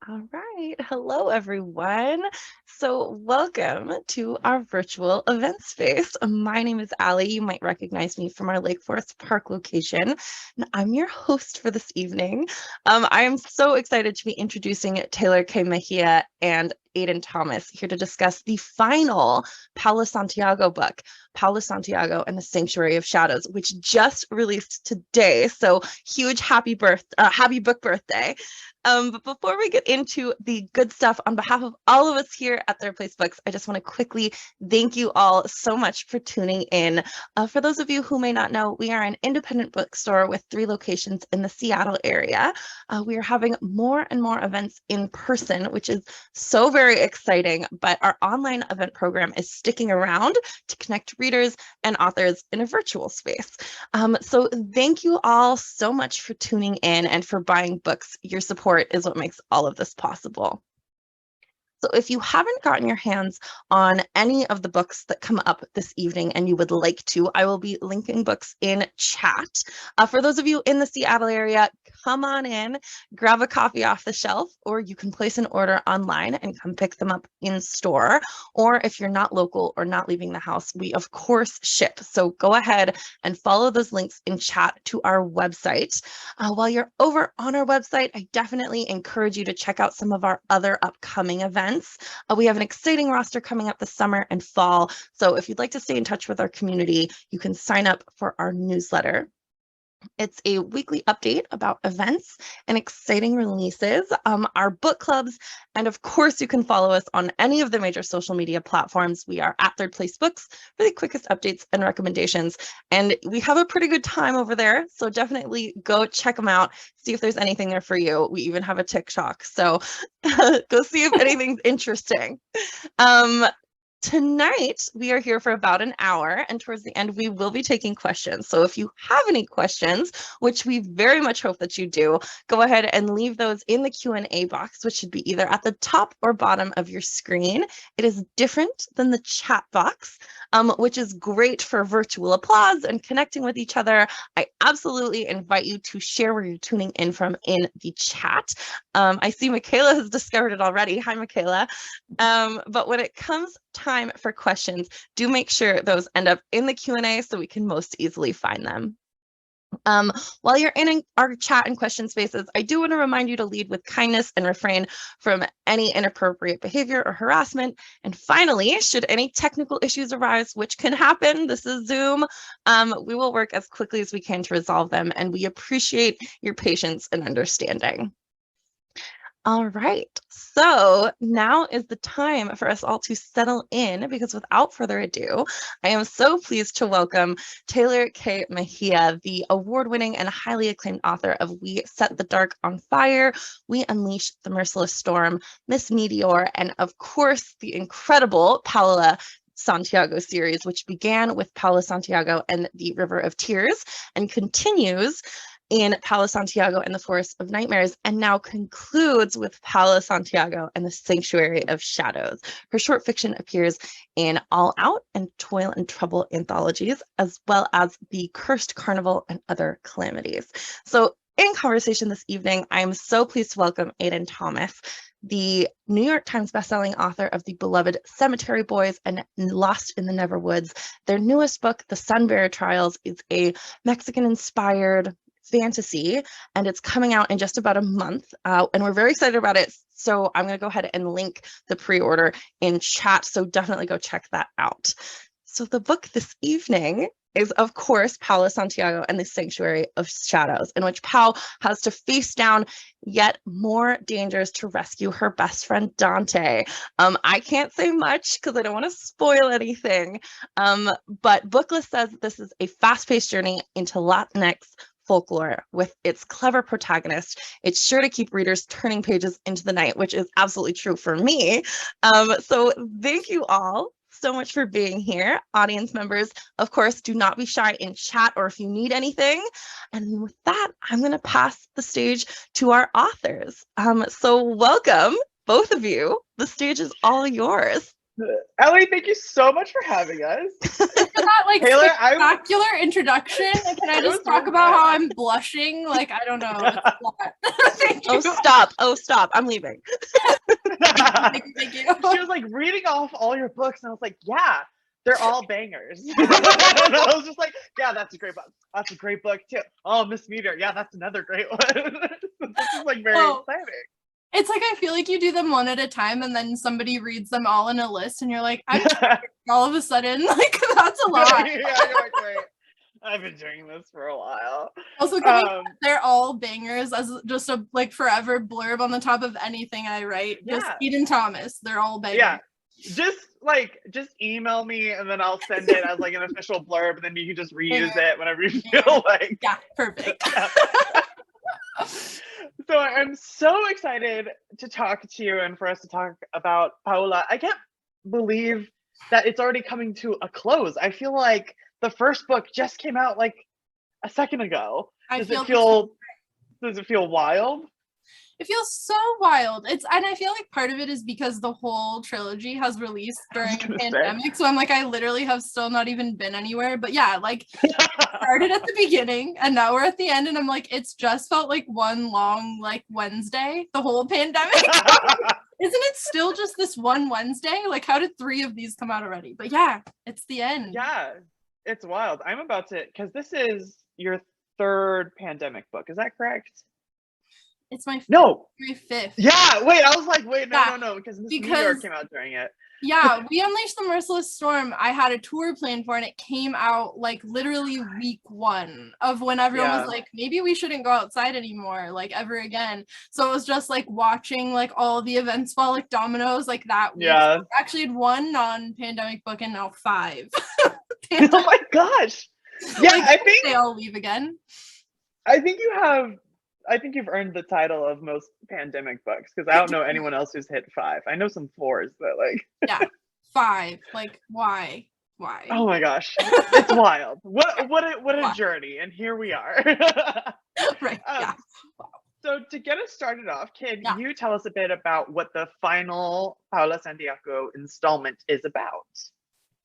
All right. Hello, everyone. So welcome to our virtual event space. My name is Allie. You might recognize me from our Lake Forest Park location. And I'm your host for this evening. I am so excited to be introducing Tehlor Kay Mejia and Aiden Thomas here to discuss the final Paola Santiago book, Paola Santiago and the Sanctuary of Shadows, which just released today. So huge happy book birthday. But before we get into the good stuff, on behalf of all of us here at Third Place Books, I just want to quickly thank you all so much for tuning in. For those of you who may not know, we are an independent bookstore with 3 locations in the Seattle area. We are having more and more events in person, which is so very exciting, but our online event program is sticking around to connect readers and authors in a virtual space. So thank you all so much for tuning in and for buying books. Your support is what makes all of this possible. So if you haven't gotten your hands on any of the books that come up this evening and you would like to, I will be linking books in chat. For those of you in the Seattle area, come on in, grab a copy off the shelf, or you can place an order online and come pick them up in store. Or if you're not local or not leaving the house, we of course ship. So go ahead and follow those links in chat to our website. While you're over on our website, I definitely encourage you to check out some of our other upcoming events. We have an exciting roster coming up this summer and fall. So if you'd like to stay in touch with our community, you can sign up for our newsletter. It's a weekly update about events and exciting releases, our book clubs, and of course, you can follow us on any of the major social media platforms. We are at Third Place Books for the quickest updates and recommendations, and we have a pretty good time over there, so definitely go check them out, see if there's anything there for you. We even have a TikTok, so go see if anything's interesting. Tonight, we are here for about an hour, and towards the end, we will be taking questions. So if you have any questions, which we very much hope that you do, go ahead and leave those in the Q&A box, which should be either at the top or bottom of your screen. It is different than the chat box, which is great for virtual applause and connecting with each other. I absolutely invite you to share where you're tuning in from in the chat. I see Michaela has discovered it already. Hi, Michaela. But when it comes time for questions, do make sure those end up in the Q&A so we can most easily find them. While you're in our chat and question spaces, I do want to remind you to lead with kindness and refrain from any inappropriate behavior or harassment. And finally, should any technical issues arise, which can happen, this is Zoom, we will work as quickly as we can to resolve them, and we appreciate your patience and understanding. All right, so now is the time for us all to settle in, because without further ado, I am so pleased to welcome Tehlor Kay Mejia, the award-winning and highly acclaimed author of We Set the Dark on Fire, We Unleash the Merciless Storm, Miss Meteor, and of course, the incredible Paola Santiago series, which began with Paola Santiago and the River of Tears and continues in Paola Santiago and the Forest of Nightmares, and now concludes with Paola Santiago and the Sanctuary of Shadows. Her short fiction appears in All Out and Toil and Trouble anthologies, as well as The Cursed Carnival and Other Calamities. So in conversation this evening, I am so pleased to welcome Aiden Thomas, the New York Times bestselling author of the beloved Cemetery Boys and Lost in the Neverwoods. Their newest book, The Sunbearer Trials, is a Mexican-inspired fantasy, and it's coming out in just about a month, and we're very excited about it. So I'm going to go ahead and link the pre-order in chat, so definitely go check that out. So the book this evening is, of course, Paola Santiago and the Sanctuary of Shadows, in which Pao has to face down yet more dangers to rescue her best friend Dante. I can't say much because I don't want to spoil anything, but Booklist says this is a fast-paced journey into Latinx folklore with its clever protagonist. It's sure to keep readers turning pages into the night, which is absolutely true for me. So thank you all so much for being here. Audience members, of course, do not be shy in chat or if you need anything. And with that, I'm going to pass the stage to our authors. So welcome, both of you. The stage is all yours. Ellie, thank you so much for having us. For that like Tehlor, spectacular introduction, can I just talk about how I'm blushing? Like, I don't know. It's a lot. Thank you. Oh, stop. I'm leaving. Thank you. She was like reading off all your books, and I was like, yeah, they're all bangers. And I was just like, yeah, that's a great book. That's a great book too. Oh, Miss Meteor, yeah, that's another great one. This is like very exciting. It's like I feel like you do them one at a time, and then somebody reads them all in a list, and you're like, I'm all of a sudden, like, that's a lot. Yeah, you're like, wait, I've been doing this for a while. Also, they're all bangers as just a like forever blurb on the top of anything I write. Just Aiden Thomas, they're all bangers. Yeah, just email me, and then I'll send it as like an official blurb, and then you can just reuse it whenever you feel like. Yeah, perfect. So I'm so excited to talk to you and for us to talk about Paola. I can't believe that it's already coming to a close. I feel like the first book just came out like a second ago. Does it feel wild? It feels so wild. And I feel like part of it is because the whole trilogy has released during a pandemic. So I'm like, I literally have still not even been anywhere. But yeah, like started at the beginning and now we're at the end, and I'm like, it's just felt like one long like Wednesday, the whole pandemic. Isn't it still just this one Wednesday? Like, how did 3 of these come out already? But yeah, it's the end. Yeah, it's wild. I'm about to, because this is your 3rd pandemic book. Is that correct? It's my fifth. No. My 5th. Yeah, wait, I was like, wait, no, because Miss Meteor came out during it. Yeah, We Unleashed the Merciless Storm. I had a tour planned for, and it came out like literally week 1 of when everyone was like, maybe we shouldn't go outside anymore, like ever again. So it was just like watching like all the events fall like dominoes like that week. Yeah. So I actually had 1 non-pandemic book and now 5. Oh my gosh. Yeah, like, I think they all leave again. I think you've earned the title of most pandemic books, because I don't know anyone else who's hit 5. I know some 4s, but like yeah, 5. Like why? Oh my gosh, it's wild. What a journey, and here we are. Right. Yeah. Wow. So to get us started off, can you tell us a bit about what the final Paola Santiago installment is about?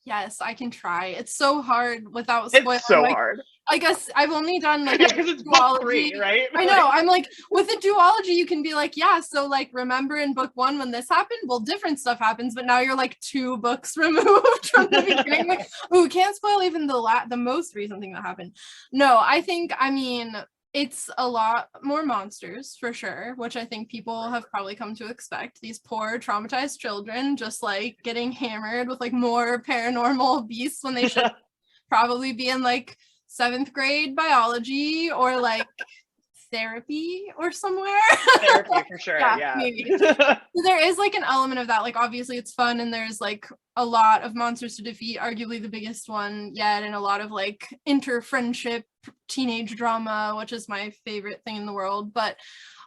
Yes, I can try. It's so hard without spoiling. It's so hard. I guess I've only done like because it's book 3, right? I know. I'm like, with a duology, you can be like, yeah, so like remember in book 1 when this happened? Well, different stuff happens, but now you're like 2 books removed from the beginning. Like, ooh, can't spoil even the most recent thing that happened. No, I mean, it's a lot more monsters for sure, which I think people have probably come to expect. These poor traumatized children just like getting hammered with like more paranormal beasts when they should probably be in like 7th grade biology or like therapy or somewhere. Therapy for sure. Yeah. Maybe. There is like an element of that. Like obviously it's fun and there's like a lot of monsters to defeat, arguably the biggest one yet, and a lot of like inter-friendship teenage drama, which is my favorite thing in the world. But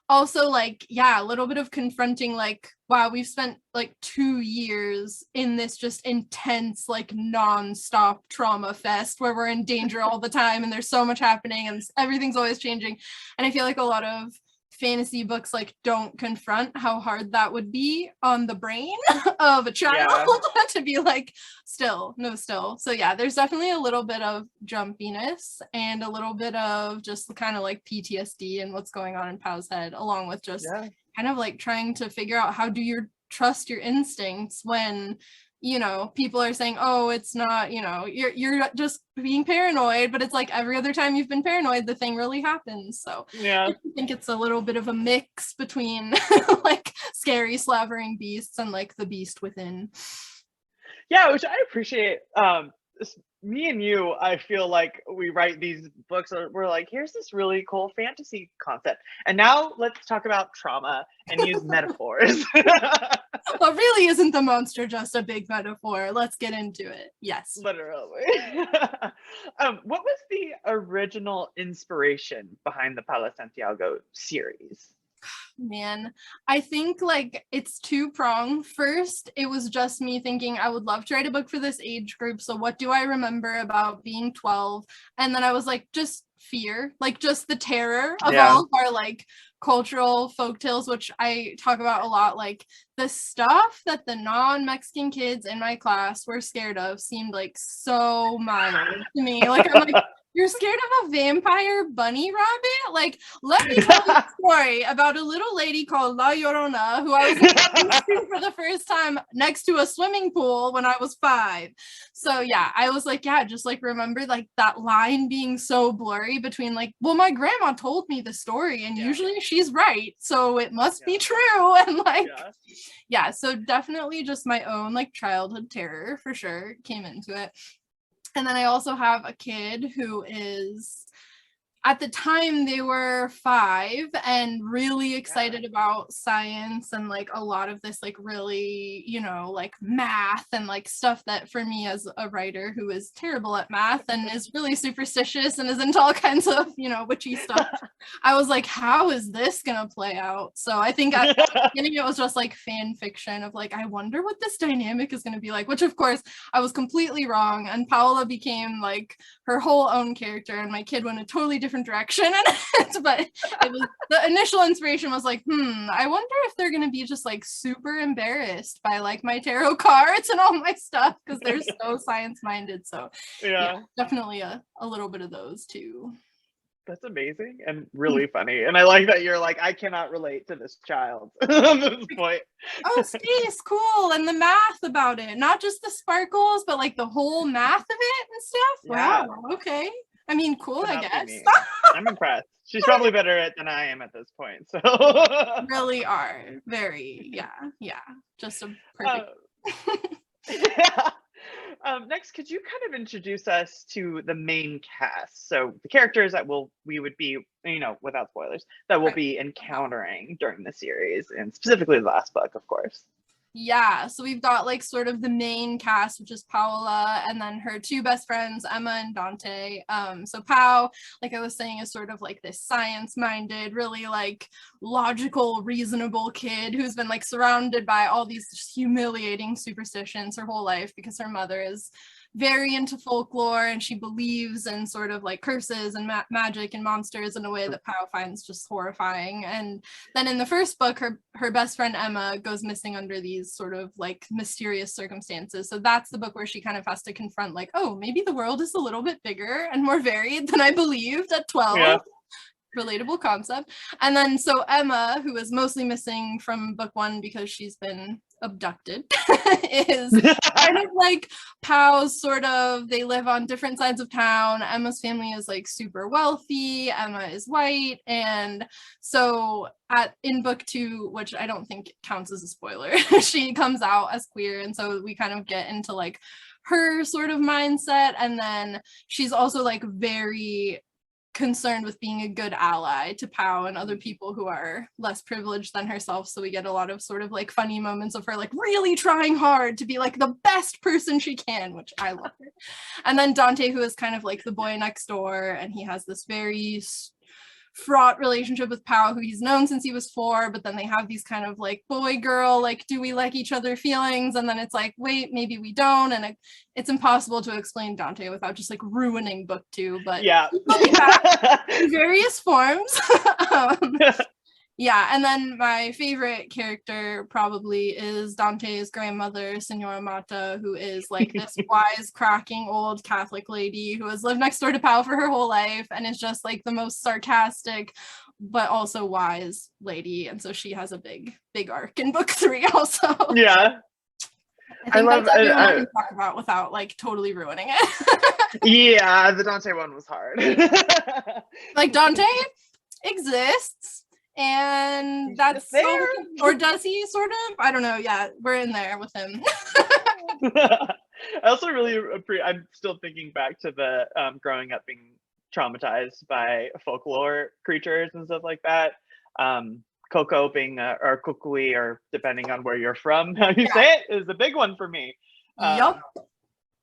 also like, yeah, a little bit of confronting like, wow, we've spent like 2 years in this just intense like non-stop trauma fest where we're in danger all the time and there's so much happening and everything's always changing. And I feel like a lot of fantasy books like don't confront how hard that would be on the brain of a child to be like still. So yeah, there's definitely a little bit of jumpiness and a little bit of just kind of like PTSD and what's going on in Pau's head, along with just kind of like trying to figure out how do you trust your instincts when, you know, people are saying, oh, it's not, you know, you're just being paranoid, but it's like every other time you've been paranoid, the thing really happens. So I think it's a little bit of a mix between like scary slavering beasts and like the beast within. Yeah, which I appreciate. Me and you, I feel like we write these books, we're like, here's this really cool fantasy concept. And now let's talk about trauma and use metaphors. Well, really isn't the monster just a big metaphor? Let's get into it. Yes. Literally. What was the original inspiration behind the Paola Santiago series? Man, I think like it's 2-pronged. First, it was just me thinking I would love to write a book for this age group. So what do I remember about being 12? And then I was like, just fear, like just the terror of all of our like cultural folktales, which I talk about a lot. Like the stuff that the non-Mexican kids in my class were scared of seemed like so mild to me. Like I'm like, You're scared of a vampire bunny rabbit? Like, let me tell you a story about a little lady called La Llorona who I was introduced to for the first time next to a swimming pool when I was 5. So yeah, I was like, yeah, just like remember like that line being so blurry between like, well, my grandma told me the story and usually she's right, so it must be true. And like, yeah, so definitely just my own like childhood terror for sure came into it. And then I also have a kid who is, at the time they were 5 and really excited about science and like a lot of this like really, you know, like math and like stuff that for me as a writer who is terrible at math and is really superstitious and is into all kinds of, you know, witchy stuff. I was like, how is this gonna play out? So I think at the beginning it was just like fan fiction of like, I wonder what this dynamic is gonna be like, which of course I was completely wrong. And Paola became like her whole own character and my kid went a totally different direction in it. But it was, the initial inspiration was like, I wonder if they're gonna be just like super embarrassed by like my tarot cards and all my stuff because they're so science minded. So yeah, definitely a little bit of those too. That's amazing and really funny. And I like that you're like, I cannot relate to this child at this point. Oh, space, cool. And the math about it, not just the sparkles, but like the whole math of it and stuff. Yeah. Wow, okay. I mean, cool, I guess. I'm impressed. She's probably better at it than I am at this point. So really are very, yeah. Just a perfect. Next, could you kind of introduce us to the main cast? So the characters that we would be, you know, without spoilers, that we'll be encountering during the series, and specifically the last book, of course. Yeah, so we've got like sort of the main cast, which is Paola, and then her 2 best friends, Emma and Dante. So Pao, like I was saying, is sort of like this science-minded, really like logical, reasonable kid who's been like surrounded by all these just humiliating superstitions her whole life because her mother is very into folklore and she believes in sort of like curses and magic and monsters in a way that Pao finds just horrifying. And then in the first book, her best friend Emma goes missing under these sort of like mysterious circumstances. So that's the book where she kind of has to confront like, oh, maybe the world is a little bit bigger and more varied than I believed at 12. Yeah. Relatable concept. And then so Emma, who is mostly missing from book 1 because she's been abducted, is kind of like Pao's sort of, they live on different sides of town. Emma's family is like super wealthy, Emma is white, and so in book 2, which I don't think counts as a spoiler, she comes out as queer, and so we kind of get into like her sort of mindset. And then she's also like very concerned with being a good ally to Pao and other people who are less privileged than herself. So we get a lot of sort of like funny moments of her like really trying hard to be like the best person she can, which I love her. And then Dante, who is kind of like the boy next door, and he has this very fraught relationship with Pao, who he's known since he was 4, but then they have these kind of like boy girl, like, do we like each other feelings? And then it's like, wait, maybe we don't. And it's impossible to explain Dante without just like ruining book 2, but yeah, in various forms. Yeah, and then my favorite character probably is Dante's grandmother, Senora Mata, who is like this wise-cracking old Catholic lady who has lived next door to Pao for her whole life and is just like the most sarcastic but also wise lady. And so she has a big arc in book 3 also. Yeah. I think that's everyone I can talk about without like totally ruining it. Yeah, the Dante one was hard. Like Dante exists. And that's so, or does he sort of? I don't know. Yeah, we're in there with him. I also really I'm still thinking back to the growing up being traumatized by folklore creatures and stuff like that. Coco being or kukui, or depending on where you're from, how you say it, is a big one for me. Yup.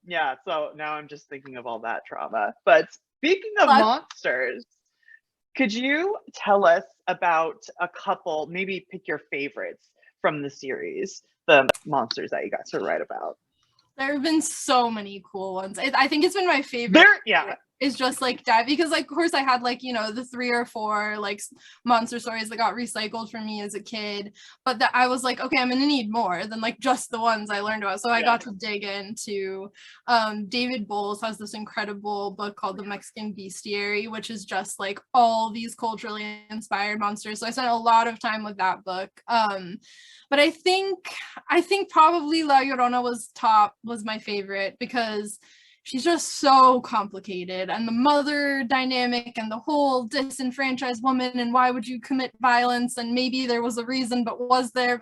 Yeah, so now I'm just thinking of all that trauma. But speaking of monsters, could you tell us about a couple, maybe pick your favorites from the series, the monsters that you got to write about? There have been so many cool ones. I think it's been my favorite is just like that, because like of course I had like, you know, the 3 or 4 like monster stories that got recycled for me as a kid, but that I was like, okay, I'm gonna need more than like just the ones I learned about. So I got to dig into David Bowles has this incredible book called The Mexican Bestiary, which is just like all these culturally inspired monsters. So I spent a lot of time with that book. But I think probably La Llorona was my favorite, because she's just so complicated, and the mother dynamic and the whole disenfranchised woman and why would you commit violence, and maybe there was a reason, but was there,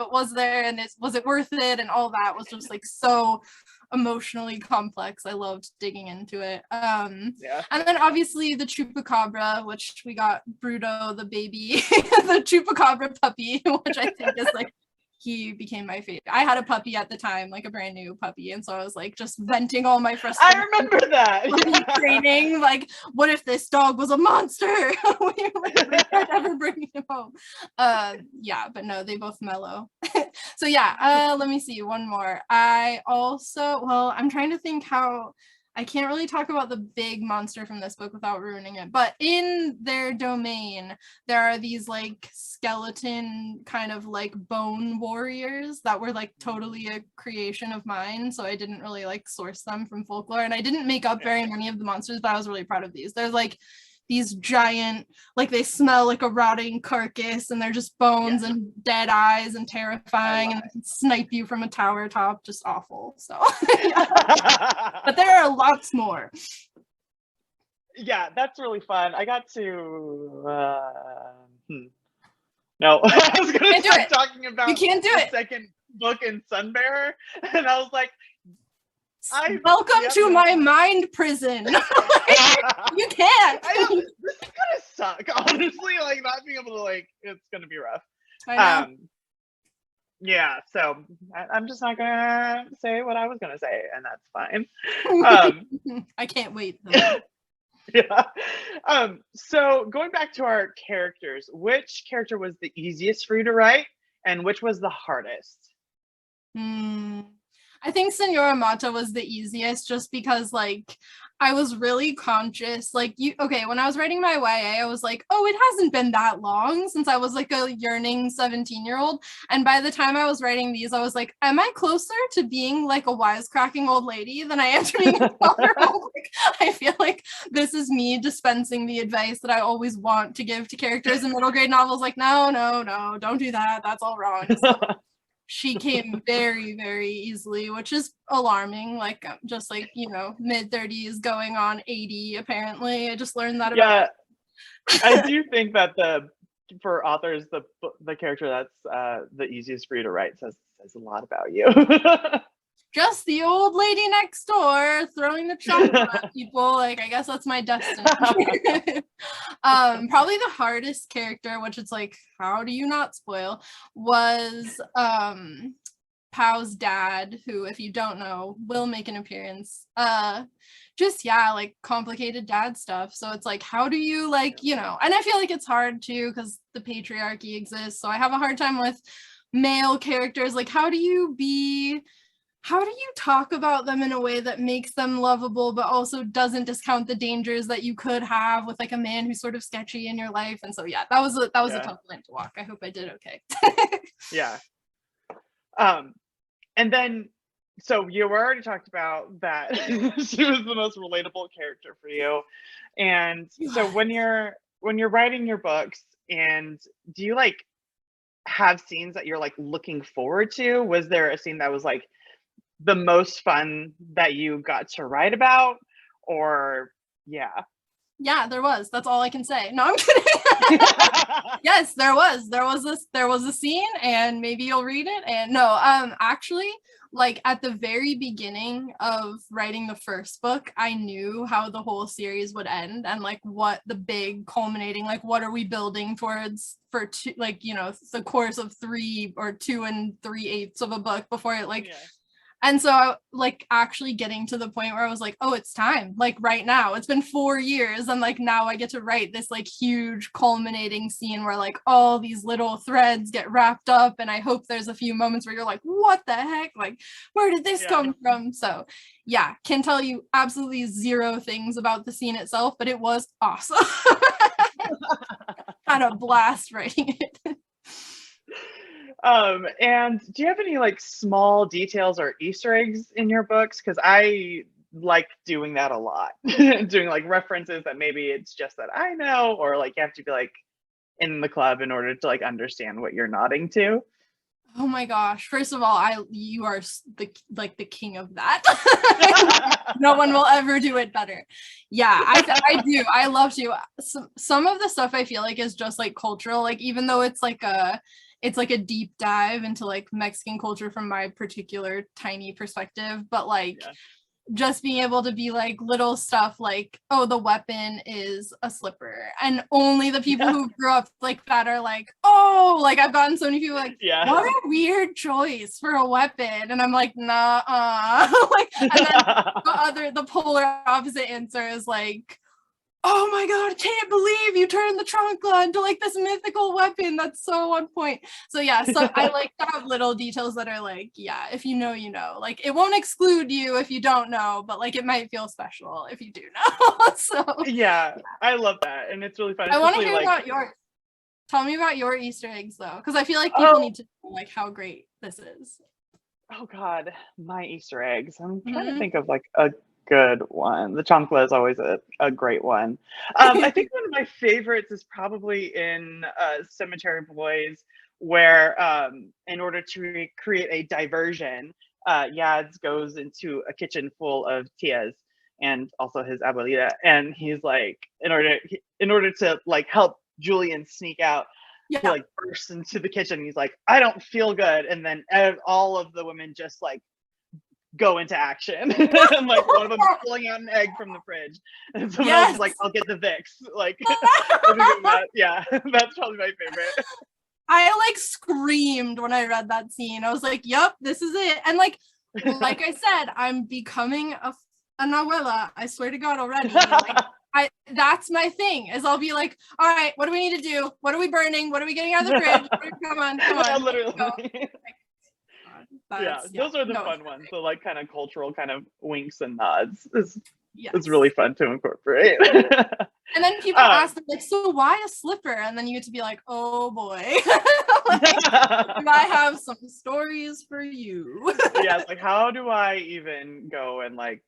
and was it worth it, and all that was just like so emotionally complex. I loved digging into it. And then obviously the Chupacabra, which we got Bruto the baby, the Chupacabra puppy, which I think is like, he became my favorite. I had a puppy at the time, like a brand new puppy, and so I was like just venting all my frustration. I remember that. Training, like, what if this dog was a monster? We would never bring him home. Yeah, but no, they both mellow. So yeah, let me see one more. I also, well, I'm trying to think how. I can't really talk about the big monster from this book without ruining it, but in their domain, there are these like skeleton kind of like bone warriors that were like totally a creation of mine. So I didn't really like source them from folklore, and I didn't make up very many of the monsters, but I was really proud of these. There's like these giant, like they smell like a rotting carcass, and they're just bones and dead eyes and terrifying, and they can snipe you from a tower top, just awful. So but there are lots more. Yeah, that's really fun. I got to no, I was gonna start talking about you can't do the it. second book in Sunbearer, and I was like, welcome to my mind prison. You can't. This is gonna suck, honestly. Like, not being able to, like, it's gonna be rough. I know. Yeah, so I'm just not gonna say what I was gonna say, and that's fine. I can't wait. Yeah. So going back to our characters, which character was the easiest for you to write, and which was the hardest? I think Senora Mata was the easiest, just because like I was really conscious, like when I was writing my YA, I was like, oh, it hasn't been that long since I was like a yearning 17-year-old. And by the time I was writing these, I was like, am I closer to being like a wisecracking old lady than I am to being a 12-year-old? Like, I feel like this is me dispensing the advice that I always want to give to characters in middle grade novels. Like, no, don't do that. That's all wrong. So, she came very, very easily, which is alarming. Like, just like, you know, mid-30s going on 80, apparently. I just learned that about I do think that for authors, the character that's the easiest for you to write says a lot about you. Just the old lady next door throwing the chocolate at people. Like, I guess that's my destiny. Probably the hardest character, which it's like, how do you not spoil, was Pau's dad, who, if you don't know, will make an appearance. Like complicated dad stuff. So it's like, how do you, like, you know, and I feel like it's hard too because the patriarchy exists. So I have a hard time with male characters. Like, how do you talk about them in a way that makes them lovable, but also doesn't discount the dangers that you could have with like a man who's sort of sketchy in your life? And so, yeah, that was a tough line to walk. I hope I did okay. Yeah. And then, so you already talked about that she was the most relatable character for you. And so when you're writing your books, and do you like have scenes that you're like looking forward to? Was there a scene that was like the most fun that you got to write about? Or yeah, there was. That's all I can say. No, I'm kidding. Yes, there was a scene, and maybe you'll read it. And no, actually, like at the very beginning of writing the first book, I knew how the whole series would end, and like what the big culminating, like what are we building towards for two, like, you know, the course of 3 or 2 3/8 of a book before it like And so like actually getting to the point where I was like, oh, it's time, like right now. It's been 4 years and like now I get to write this like huge culminating scene where like all these little threads get wrapped up, and I hope there's a few moments where you're like, what the heck? Like, where did this come from? So yeah, can tell you absolutely zero things about the scene itself, but it was awesome. Had a blast writing it. And do you have any like small details or Easter eggs in your books? Because I like doing that a lot. Doing like references that maybe it's just that I know, or like you have to be like in the club in order to like understand what you're nodding to. Oh my gosh. First of all, you are the king of that. No one will ever do it better. Yeah, I do. I love to. Some of the stuff I feel like is just like cultural, like even though it's like a deep dive into like Mexican culture from my particular tiny perspective, but like just being able to be like little stuff like, oh, the weapon is a slipper, and only the people who grew up like that are like, oh, like I've gotten so many people like, what a weird choice for a weapon, and I'm like, nah, like, and then the polar opposite answer is like, oh my god, can't believe you turned the chancla into like this mythical weapon. That's so on point. So yeah, so I like to have little details that are like, yeah, if you know, you know. Like it won't exclude you if you don't know, but like it might feel special if you do know. So yeah, I love that. And it's really fun. I want to hear about yours. Tell me about your Easter eggs though, because I feel like people need to know like how great this is. Oh god, my Easter eggs. I'm trying to think of like a good one. The chancla is always a great one. I think one of my favorites is probably in Cemetery Boys, where in order to create a diversion, Yads goes into a kitchen full of tias and also his abuelita, and he's like, in order to like help Julian sneak out, he like bursts into the kitchen. He's like, I don't feel good, and then all of the women just like go into action. And like one of them pulling out an egg from the fridge, and someone else is like, I'll get the Vicks. Like yeah, that's probably my favorite. I like screamed when I read that scene. I was like, yep, this is it. And like I said, I'm becoming an abuela, I swear to God already. Like, that's my thing, is I'll be like, all right, what do we need to do? What are we burning? What are we getting out of the fridge? Come on. Literally. Those are the fun ones. The like kind of cultural kind of winks and nods is really fun to incorporate. And then people ask them like, so why a slipper? And then you get to be like, oh boy, like, I have some stories for you. Yeah, like how do I even go and like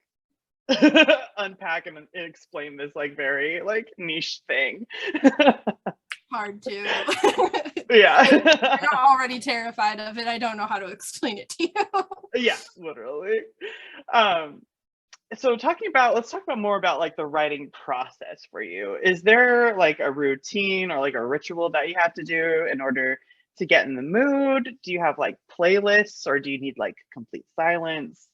unpack and explain this like very like niche thing? Hard to. Yeah. You're already terrified of it. I don't know how to explain it to you. Yeah, literally. So let's talk about more about like the writing process for you. Is there like a routine or like a ritual that you have to do in order to get in the mood? Do you have like playlists, or do you need like complete silence?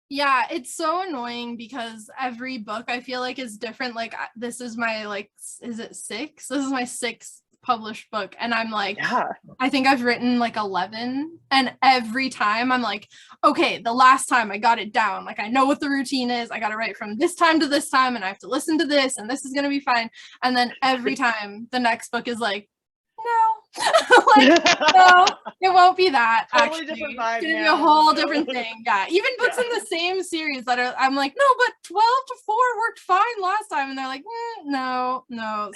Yeah, it's so annoying because every book I feel like is different. Like this is my like, is it 6? This is my 6th published book, and I'm like, I think I've written like 11, and every time I'm like, okay, the last time I got it down, like I know what the routine is, I got to write from this time to this time, and I have to listen to this, and this is gonna be fine. And then every time the next book is like, no. Like, no, it won't be that. Totally actually, different vibe, it's gonna be a whole different thing. Yeah, even books in the same series that are, I'm like, no, but 12 to 4 worked fine last time, and they're like, no,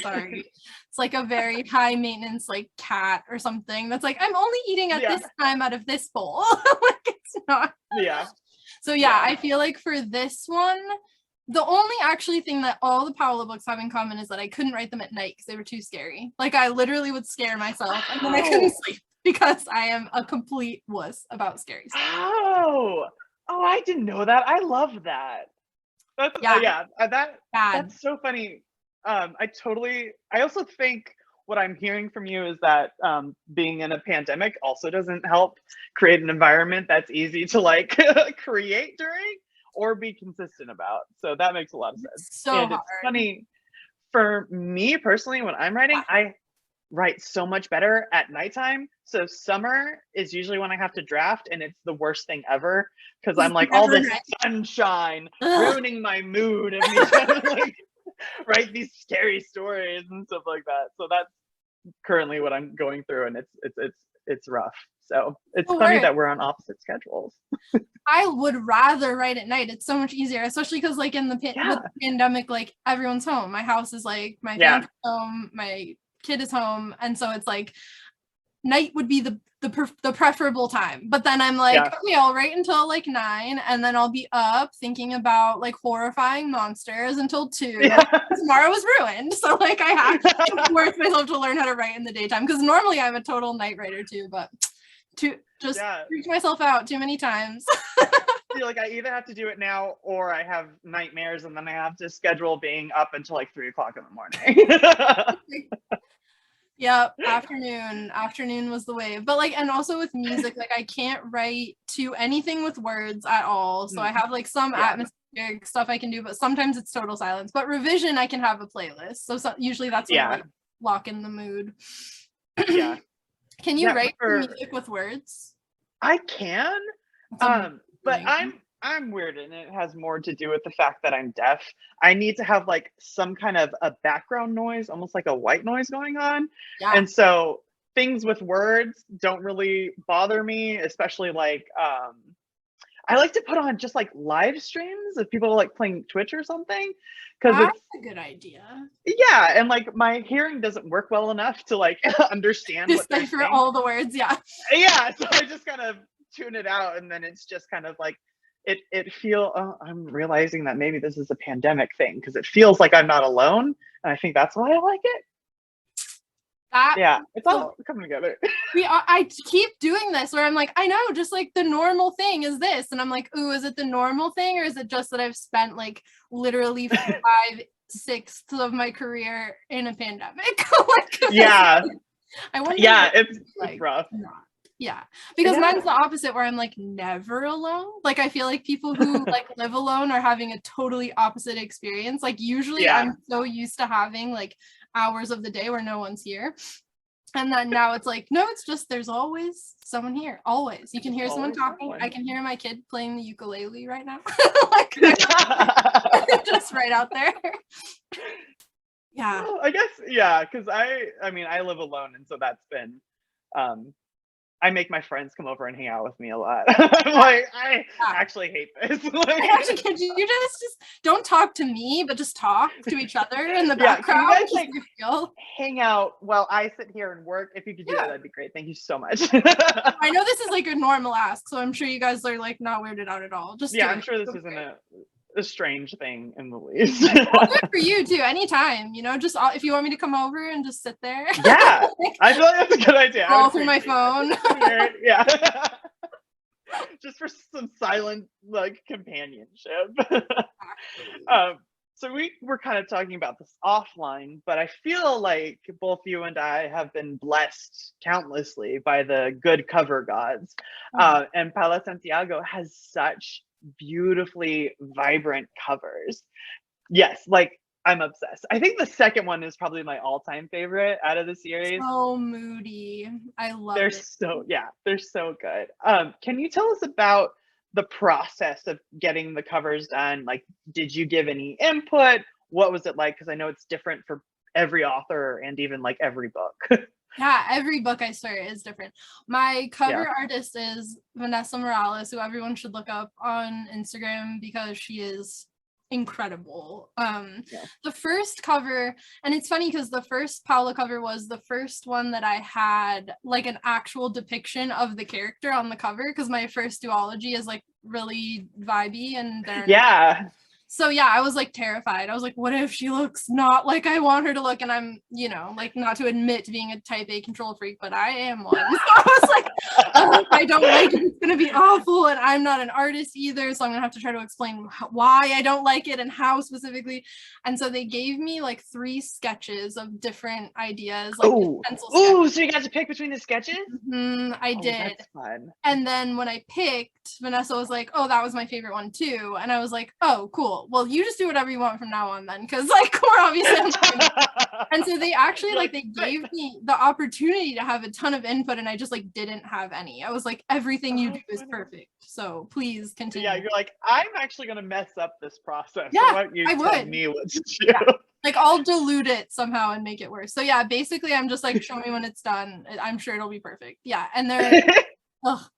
sorry. It's like a very high maintenance like cat or something that's like, I'm only eating at this time out of this bowl. Like it's not. Yeah. So yeah, I feel like for this one, the only actually thing that all the Paola books have in common is that I couldn't write them at night because they were too scary. Like I literally would scare myself and then I couldn't sleep because I am a complete wuss about scary stuff. Oh, I didn't know that. I love that. That's that's so funny. I also think what I'm hearing from you is that being in a pandemic also doesn't help create an environment that's easy to like create during or be consistent about. So that makes a lot of sense. So and it's funny for me personally, when I'm writing, write so much better at nighttime. So summer is usually when I have to draft, and it's the worst thing ever because I'm like, all this sunshine ruining my mood of me trying to like write these scary stories and stuff like that. So that's currently what I'm going through, and it's rough. So it's funny that we're on opposite schedules. I would rather write at night. It's so much easier, especially because like in the with the pandemic, like everyone's home. My house is like my family's home, my kid is home, and so it's like night would be the preferable time. But then I'm like, okay, I'll write until like 9, and then I'll be up thinking about like horrifying monsters until 2. Tomorrow is ruined, so like I have to force myself to learn how to write in the daytime, because normally I'm a total night writer too, but to just freak myself out too many times. Like I either have to do it now or I have nightmares, and then I have to schedule being up until like 3 o'clock in the morning. Yep, afternoon was the wave. But like, and also with music, like I can't write to anything with words at all. So I have like some atmospheric stuff I can do, but sometimes it's total silence. But revision, I can have a playlist. So usually that's when I like lock in the mood. Can you write for music with words? I can, but I'm weird, and it has more to do with the fact that I'm deaf. I need to have like some kind of a background noise, almost like a white noise going on. And so things with words don't really bother me, especially like I like to put on just like live streams of people like playing Twitch or something, because that's a good idea. Yeah, and like my hearing doesn't work well enough to like understand what they're saying. All the words. So I just kind of tune it out, and then it's just kind of like I'm realizing that maybe this is a pandemic thing, because it feels like I'm not alone, and I think that's why I like it. It's all coming together. I keep doing this where I'm like, I know, just like the normal thing is this, and I'm like, ooh, is it the normal thing, or is it just that I've spent like literally 5/6 of my career in a pandemic? I wonder. It's rough. Because mine's the opposite, where I'm like never alone. Like I feel like people who like live alone are having a totally opposite experience. Like usually I'm so used to having like hours of the day where no one's here, and then now it's like, no, it's just there's always someone here. Always you can hear someone talking. I can hear my kid playing the ukulele right now. Like just right out there. I guess because I mean I live alone, and so that's been I make my friends come over and hang out with me a lot. I'm like, I actually hate this. Actually, could you just don't talk to me, but just talk to each other in the background? Can you guys like hang out while I sit here and work? If you could do that, that'd be great. Thank you so much. I know this is like a normal ask, so I'm sure you guys are like not weirded out at all. Just I'm sure this isn't a strange thing in the least. Good for you too. Anytime, just if you want me to come over and just sit there. I feel like that's a good idea. Roll through my phone. Just for some silent like companionship. So we were kind of talking about this offline, but I feel like both you and I have been blessed countlessly by the good cover gods. And Paola Santiago has such beautifully vibrant covers. Like I'm obsessed. I think the second one is probably my all-time favorite out of the series. So moody. I love it. They're so good. Can you tell us about the process of getting the covers done? Like, did you give any input? What was it like? Because I know it's different for every author and even like every book. Every book I start is different. My cover artist is Vanessa Morales, who everyone should look up on Instagram because she is incredible. The first cover, and it's funny because the first Paola cover was the first one that I had like an actual depiction of the character on the cover, because my first duology is like really vibey, and they're so I was like terrified. I was like, what if she looks not like I want her to look? And I'm, like, not to admit to being a type A control freak, but I am one. So I was like, I don't like it. It's gonna be awful, and I'm not an artist either, so I'm gonna have to try to explain why I don't like it and how specifically. And so they gave me like 3 sketches of different ideas, like pencil sketches. So you got to pick between the sketches? I did. That's fun. And then when I picked, Vanessa was like, oh, that was my favorite one too. And I was like, oh, cool. cool. Well, you just do whatever you want from now on then, because like we're obviously on the And so they actually like they gave me the opportunity to have a ton of input, and I just like didn't have any. I was like, everything you do is perfect. So please continue. Yeah, you're like, I'm actually gonna mess up this process. Yeah, so why don't you I tell would. me what to do? Yeah. Like I'll dilute it somehow and make it worse. So yeah, basically I'm just like, show me when it's done. I'm sure it'll be perfect. Yeah, and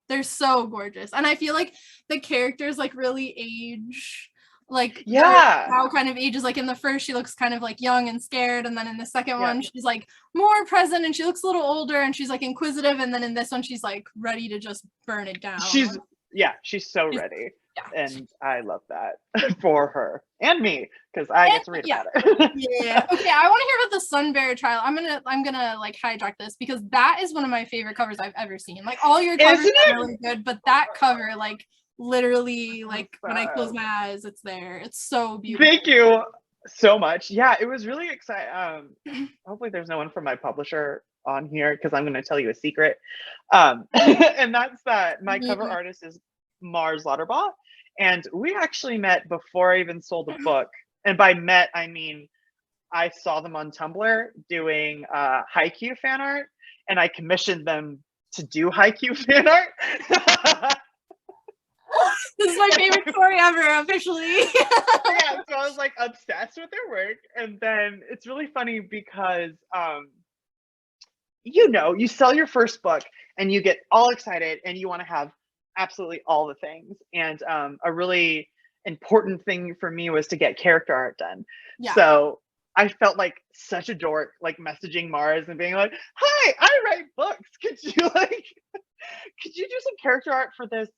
they're so gorgeous, and I feel like the characters like really age. Like how kind of ages, like in the first she looks kind of like young and scared, and then in the second one she's like more present and she looks a little older and she's like inquisitive, and then in this one she's like ready to just burn it down. She's so ready. And I love that for her and me, because I get to read about it. Yeah. Okay, I want to hear about the Sunbearer Trial. I'm gonna like hijack this because that is one of my favorite covers I've ever seen. Like all your covers are really good, but that cover, like literally, like when I close my eyes, it's there. It's so beautiful. Thank you so much. Yeah, it was really exciting. Hopefully there's no one from my publisher on here, because I'm going to tell you a secret. And that's that my cover artist is Mars Lauterbach, and we actually met before I even sold a book. And by met, I mean I saw them on Tumblr doing haiku fan art, and I commissioned them to do haiku fan art. This is my favorite story ever, officially. Yeah, so I was like obsessed with their work. And then it's really funny because you sell your first book and you get all excited and you want to have absolutely all the things. And a really important thing for me was to get character art done. Yeah. So I felt like such a dork, like messaging Mars and being like, "Hi, I write books. Could you do some character art for this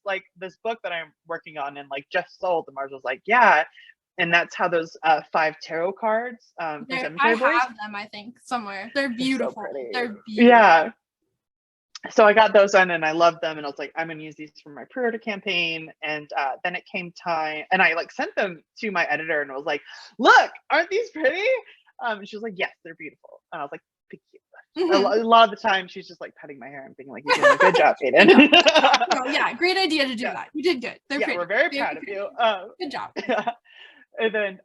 book that I'm working on and like just sold?" And Mars was like, "Yeah." And that's how those 5 tarot cards for Cemetery Boys. I have them, I think, somewhere. They're beautiful. They're beautiful. Yeah. So I got those done and I loved them, and I was like, I'm gonna use these for my pre-order campaign. And then it came time, and I like sent them to my editor and was like, "Look, aren't these pretty?" And she was like, "Yes, they're beautiful." And I was like, "Thank you." A lot of the time she's just like petting my hair and being like, "You're doing a good job, Aiden." Yeah, great idea to do that. You did good. They're pretty. We're very proud of you. Good job. And then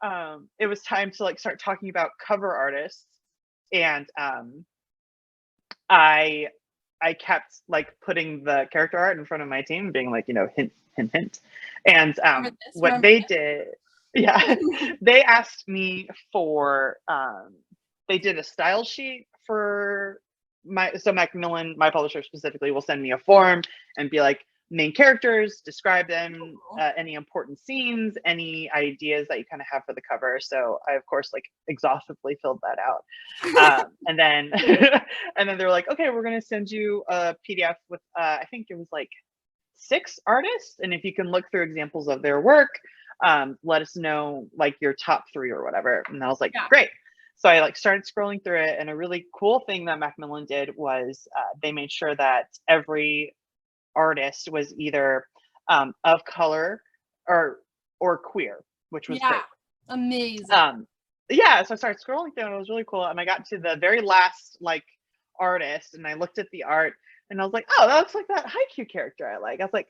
it was time to like start talking about cover artists, and I kept like putting the character art in front of my team, being like, hint, hint, hint. And what they did, they asked me for, they did a style sheet for Macmillan, my publisher specifically, will send me a form and be like, main characters, describe them, any important scenes, any ideas that you kind of have for the cover. So I of course like exhaustively filled that out. And then they were like, "Okay, we're going to send you a PDF with I think it was like 6 artists, and if you can look through examples of their work, let us know like your top 3 or whatever." And I was like, "Great." So I like started scrolling through it, and a really cool thing that Macmillan did was they made sure that every artist was either of color or queer, which was great. Amazing. So I started scrolling through and it was really cool, and I got to the very last like artist and I looked at the art and I was like, "Oh, that looks like that haiku character I like." I was like,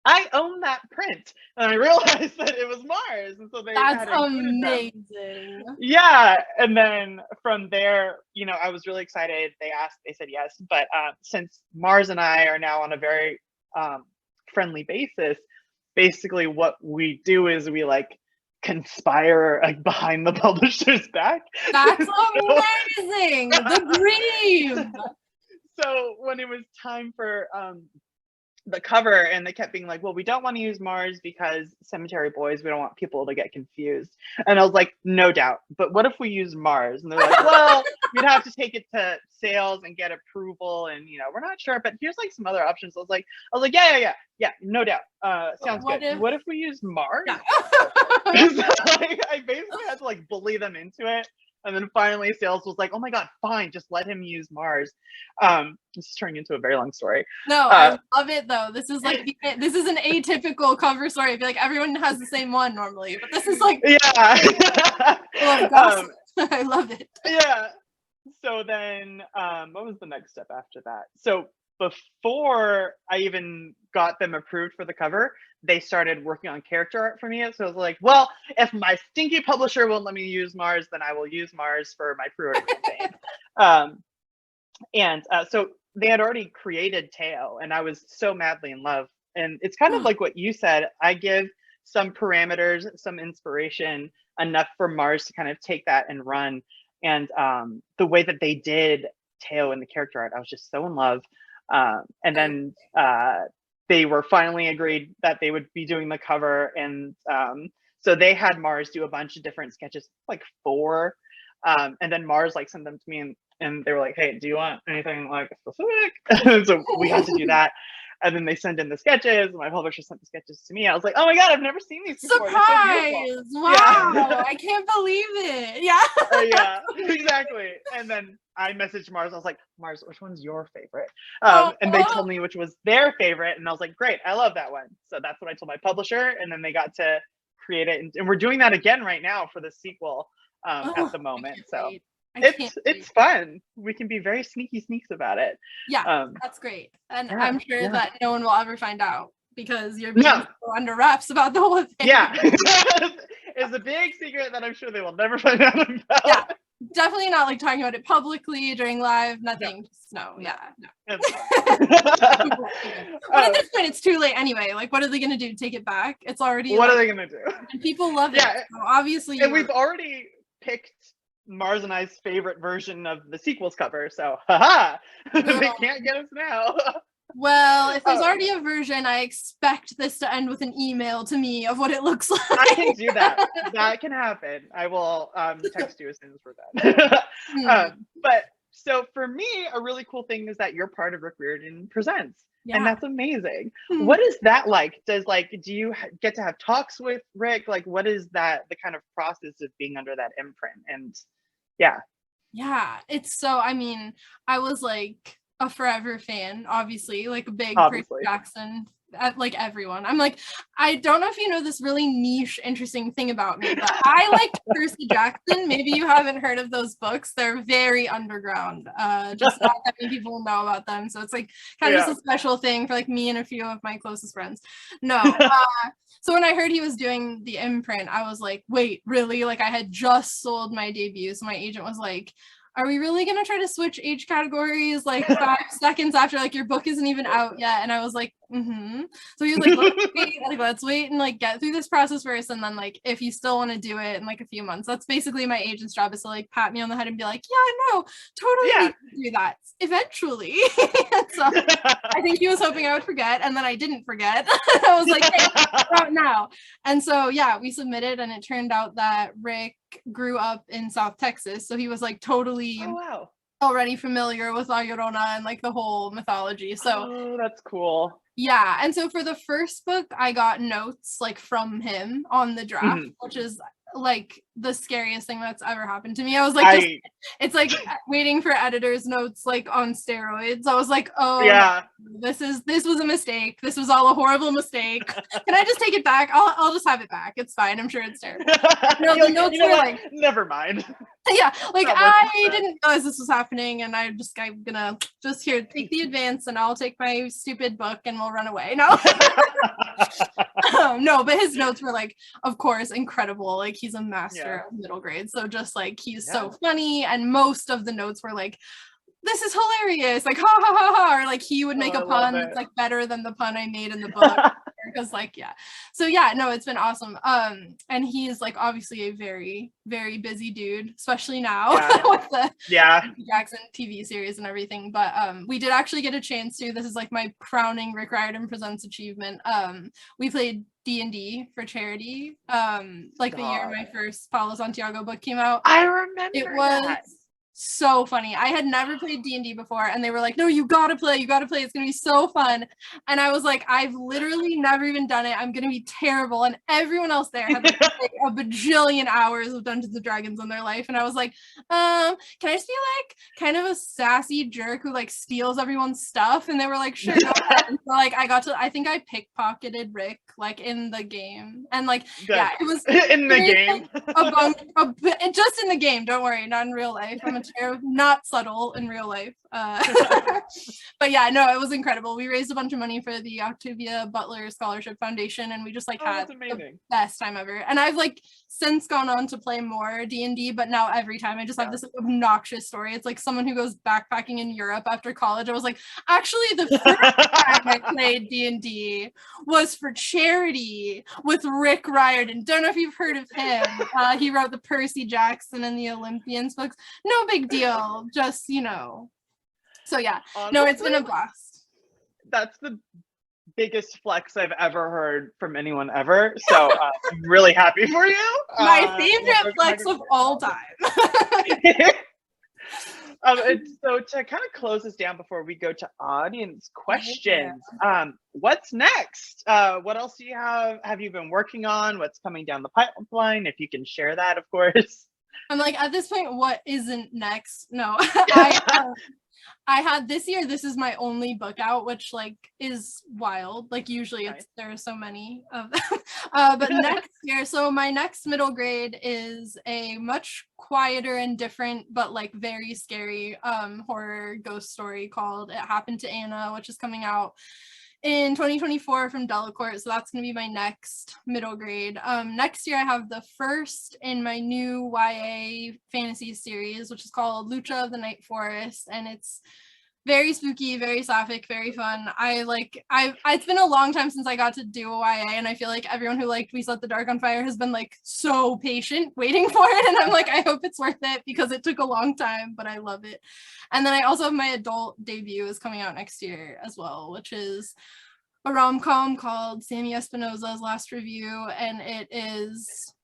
I own that print, and I realized that it was Mars, and so that's amazing. Yeah, and then from there, I was really excited. They said yes, but since Mars and I are now on a very friendly basis, basically what we do is we like conspire like behind the publisher's back. That's amazing. The dream. So when it was time for the cover, and they kept being like, "Well, we don't want to use Mars because Cemetery Boys, we don't want people to get confused." And I was like, "No doubt, but what if we use Mars?" And they're like, "Well, we'd have to take it to sales and get approval, and we're not sure, but here's like some other options." I was like, yeah, no doubt. Sounds good. What if we use Mars? Yeah. So, like, I basically had to like bully them into it. And then finally sales was like, "Oh my God, fine, just let him use Mars." This is turning into a very long story. No, I love it though. This is like, this is an atypical cover story. I feel like everyone has the same one normally, but this is like, oh gosh, I love it. Yeah. So then, what was the next step after that? So before I even got them approved for the cover, they started working on character art for me. So I was like, well, if my stinky publisher won't let me use Mars, then I will use Mars for my pre-order campaign. So they had already created Teo, and I was so madly in love. And it's kind of like what you said. I give some parameters, some inspiration, enough for Mars to kind of take that and run. And the way that they did Teo in the character art, I was just so in love. And then they were finally agreed that they would be doing the cover. And so they had Mars do a bunch of different sketches, like 4. And then Mars like sent them to me, and they were like, hey, do you want anything like specific? So we had to do that. And then they sent in the sketches, and my publisher sent the sketches to me. I was like, oh my God, I've never seen these before. Surprise! So wow, yeah. I can't believe it. Yeah. Yeah, exactly. And then I messaged Mars. I was like, Mars, which one's your favorite? And they told me which was their favorite. And I was like, great, I love that one. So that's what I told my publisher. And then they got to create it. And we're doing that again right now for the sequel at the moment. So it's fun. We can be very sneaky sneaks about it. Yeah, that's great. And yeah, I'm sure yeah. that no one will ever find out because you're being so under wraps about the whole thing. Yeah. It's a big secret that I'm sure they will never find out about. Yeah, definitely not like talking about it publicly during live, nothing. No. But at this point, it's too late anyway. Like, what are they going to do? Take it back? It's already. What are they going to do? And people love it. Yeah. So obviously. And we've already picked Mars and I's favorite version of the sequel's cover. So, haha, they can't get us now. Well, if there's already a version, I expect this to end with an email to me of what it looks like. I can do that. That can happen. I will text you as soon as we're done. But so for me, a really cool thing is that you're part of Rick Riordan Presents. Yeah. And that's amazing. What is that like? Do you get to have talks with Rick? Like, what is that, the kind of process of being under that imprint? And yeah, it's so, I mean, I was like a forever fan, obviously, like a big Percy Jackson, like everyone. I'm like, I don't know if you know this really niche, interesting thing about me, but I liked Percy Jackson. Maybe you haven't heard of those books. They're very underground. Just not that many people know about them. So it's like kind of just a special thing for like me and a few of my closest friends. No. So when I heard he was doing the imprint, I was like, wait, really? Like I had just sold my debut. So my agent was like, are we really going to try to switch age categories like 5 seconds after like your book isn't even out yet? And I was like, So he was like, let's wait and like get through this process first. And then like, if you still want to do it in like a few months, that's basically my agent's job, is to like pat me on the head and be like, yeah, no, totally do that eventually. So I think he was hoping I would forget. And then I didn't forget. I was like, hey, out now. And so, yeah, we submitted, and it turned out that Rick grew up in South Texas. So he was like totally already familiar with La Llorona and like the whole mythology. So that's cool. Yeah. And so for the first book, I got notes like from him on the draft, which is like the scariest thing that's ever happened to me. I was like, it's like waiting for editor's notes like on steroids. I was like, oh yeah, this was a mistake. This was all a horrible mistake. Can I just take it back? I'll just have it back. It's fine. I'm sure it's terrible. No, the notes were like, never mind. Yeah, like I didn't realize this was happening, and I'm gonna just here take the advance, and I'll take my stupid book and we'll run away. No. No, but his notes were like, of course, incredible. Like he's a master of middle grade, so just like he's so funny, and most of the notes were like, this is hilarious, like ha ha ha ha, or like he would make a pun that's like better than the pun I made in the book. Because like so no, it's been awesome. And he's like obviously a very, very busy dude, especially now with the Jackson TV series and everything. But we did actually get a chance to, this is like my crowning Rick Riordan Presents achievement. We played D&D for charity like the year my first Paola Santiago book came out. I remember it was that. So funny. I had never played D&D before, and they were like, no, you gotta play, it's gonna be so fun. And I was like, I've literally never even done it, I'm gonna be terrible. And everyone else there had like a bajillion hours of Dungeons and Dragons in their life, and I was like, can I just be like kind of a sassy jerk who like steals everyone's stuff? And they were like, sure, go ahead. And so like I think I pickpocketed Rick like in the game, and like it was in the game. Just in the game, don't worry, not in real life. I'm chair, not subtle in real life. But yeah, no, it was incredible. We raised a bunch of money for the Octavia Butler Scholarship Foundation, and we just like had the best time ever. And I've like since gone on to play more D&D, but now every time I just have this like, obnoxious story. It's like someone who goes backpacking in Europe after college. I was like, actually, the first time I played D&D was for charity with Rick Riordan. Don't know if you've heard of him. He wrote the Percy Jackson and the Olympians books. No big deal. Just, you know. So yeah. Honestly, no, it's been a blast. That's the biggest flex I've ever heard from anyone ever. So I'm really happy for you. My favorite flex of all time. And so to kind of close this down before we go to audience questions, what's next? What else do you have you been working on? What's coming down the pipeline? If you can share that, of course. I'm like, at this point, what isn't next? No, I had this year, this is my only book out, which like is wild. Like usually there are so many of them. But next year, so my next middle grade is a much quieter and different, but like very scary horror ghost story called It Happened to Anna, which is coming out in 2024 from Delacorte. So that's going to be my next middle grade. Next year I have the first in my new YA fantasy series, which is called Lucha of the Night Forest, and it's very spooky, very sapphic, very fun. It's been a long time since I got to do a YA, and I feel like everyone who liked We Set the Dark on Fire has been like so patient waiting for it, and I'm like, I hope it's worth it because it took a long time, but I love it. And then I also have my adult debut is coming out next year as well, which is a rom-com called Sammy Espinosa's Last Review, and it is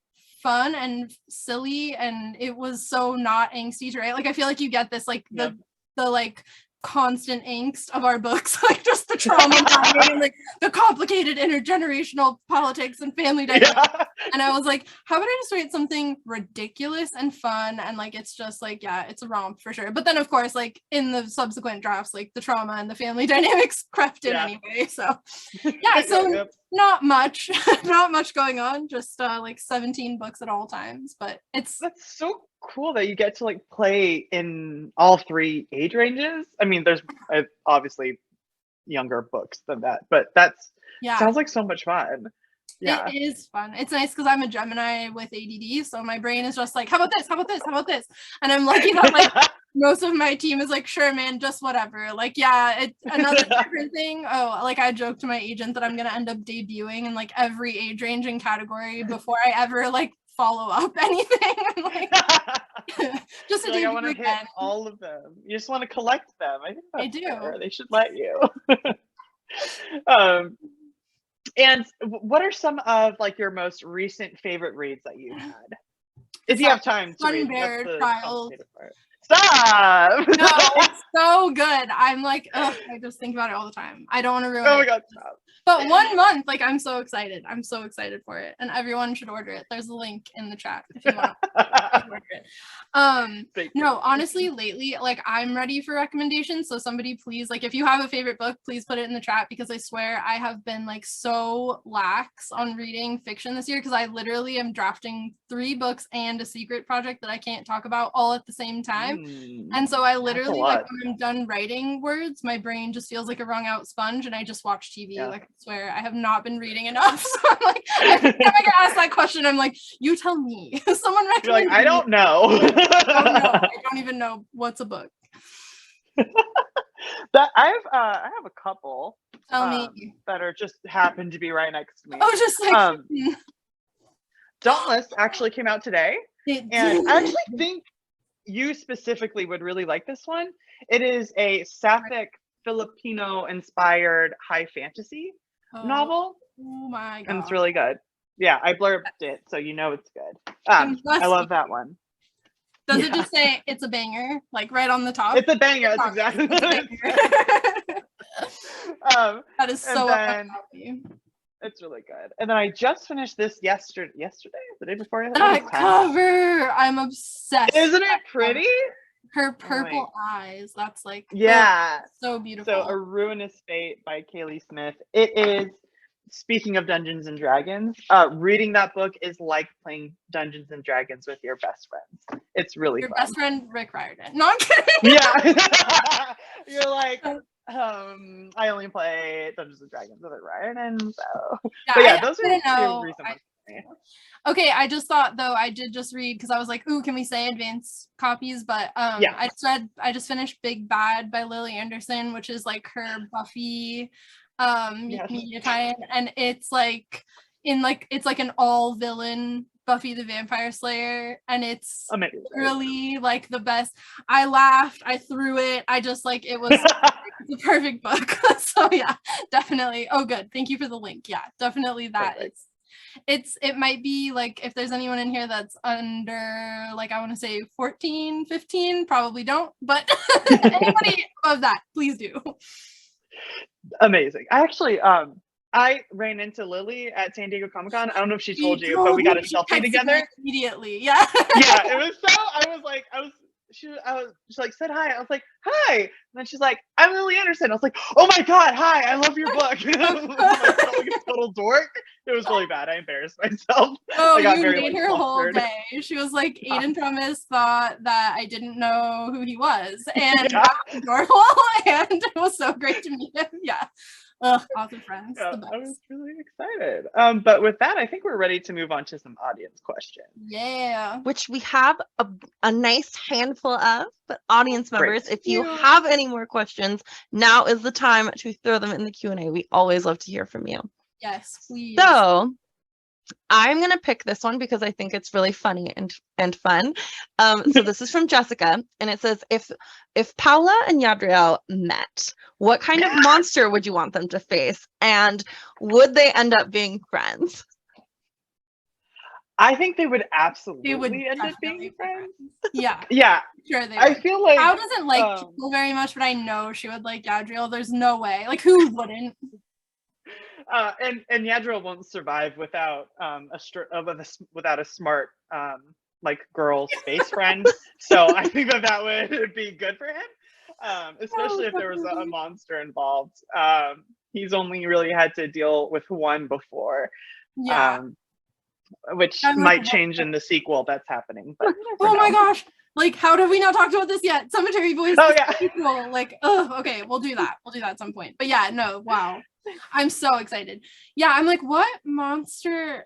fun and silly, and it was so not angsty to write. Like I feel like you get this like the like constant angst of our books, like just the trauma and like the complicated intergenerational politics and family dynamics. And I was like, how about I just write something ridiculous and fun, and like it's just like, yeah, it's a romp for sure. But then of course, like in the subsequent drafts, like the trauma and the family dynamics crept in anyway. So yeah, so not much going on, just like 17 books at all times. But that's so cool that you get to like play in all three age ranges. I mean, there's obviously younger books than that, but that's sounds like so much fun. It is fun. It's nice because I'm a Gemini with ADD, so my brain is just like, how about this, how about this, how about this, and I'm lucky that like most of my team is like, sure man, just whatever. Like it's another different thing. Oh, like I joked to my agent that I'm gonna end up debuting in like every age range and category before I ever like follow up anything. Like, just to I want to hit all of them. You just want to collect them. I do. Fair. They should let you. And what are some of like your most recent favorite reads that you had? If you have time to read. Sunbearer Trials. Stop! No, it's so good. I'm like, ugh, I just think about it all the time. I don't want to ruin it. Oh my god, stop. But 1 month, like I'm so excited. I'm so excited for it. And everyone should order it. There's a link in the chat if you want to order it. No, honestly, lately, like I'm ready for recommendations. So somebody please, like if you have a favorite book, please put it in the chat, because I swear I have been like so lax on reading fiction this year, because I literally am drafting 3 books and a secret project that I can't talk about all at the same time. And so I literally, like when I'm done writing words, my brain just feels like a wrung out sponge and I just watch TV. Like I swear I have not been reading enough. So I'm like, every time I get asked that question, I'm like, you tell me. Someone recommend. You're like, I don't know. I don't even know what's a book. That I have a couple. Tell me. That are just happen to be right next to me. Oh, just like Dauntless actually came out today, and I actually think you specifically would really like this one. It is a sapphic Filipino-inspired high fantasy novel. Oh my god! And it's really good. Yeah, I blurbed it, so you know it's good. I love that one. Does it just say it's a banger, like right on the top? It's a banger. That's exactly what it is. That is so happy. It's really good. And then I just finished this yesterday, the day before. That cover, I'm obsessed. Isn't it pretty? Her purple eyes. That's like so beautiful. So A Ruinous Fate by Kaylee Smith. It is speaking of Dungeons and Dragons, reading that book is like playing Dungeons and Dragons with your best friends. It's really Your fun. best friend, Rick Riordan. No, I'm kidding. Yeah. You're like, I only play Dungeons and Dragons with Riordan, so. Yeah, But yeah, I those are didn't two know. recent ones for me. Okay, I just thought though I did just read because I was like, ooh, can we say advanced copies? But Yeah. I just finished Big Bad by Lily Anderson, which is like her Buffy Yes. media tie-in, and it's like it's like an all villain Buffy the Vampire Slayer, and it's Amazing. really like the best. I laughed, I threw it, I just like it was the perfect book. So yeah, definitely. Oh good, thank you for the link. Yeah, definitely that Perfect. it might be like if there's anyone in here that's under like I want to say 14, 15, probably don't, but anybody above that, please do. Amazing. I actually I ran into Lily at San Diego Comic-Con. I don't know if she told you, but we got a selfie together immediately. Yeah. Yeah, it was so she like said hi. I was like, hi. And then she's like, I'm Lily Anderson. I was like, oh my god, hi, I love your book. I felt like a total dork. It was really bad. I embarrassed myself. Oh, I got you very, made like, her whole flustered. day. She was like, Aiden Thomas thought that I didn't know who he was, and Yeah. that was adorable, and it was so great to meet him. Yeah. Ugh, awesome friends. Yeah, The best. I was really excited. But with that, I think we're ready to move on to some audience questions. Yeah. Which we have a nice handful of, but audience Great. members, if you have any more questions, now is the time to throw them in the Q&A. We always love to hear from you. Yes, please. So I'm going to pick this one because I think it's really funny and fun. So this is from Jessica, and it says, if Paola and Yadriel met, what kind of monster would you want them to face? And would they end up being friends? I think they would absolutely end up definitely being friends. Yeah. Yeah. Sure they I would. feel like Pao doesn't like people very much, but I know she would like Yadriel. There's no way. Like, who wouldn't? and Yadriel won't survive without without a smart like girl space friend. So I think that would be good for him, especially if there was a monster involved. He's only really had to deal with one before, Yeah. which I'm might like, change in the sequel that's happening. But oh my gosh! Like, how have we not talked about this yet? Cemetery Boys. Oh yeah. Sequel. Like, oh, okay, we'll do that. We'll do that at some point. But yeah, no, wow. I'm so excited. Yeah, I'm like, what monster?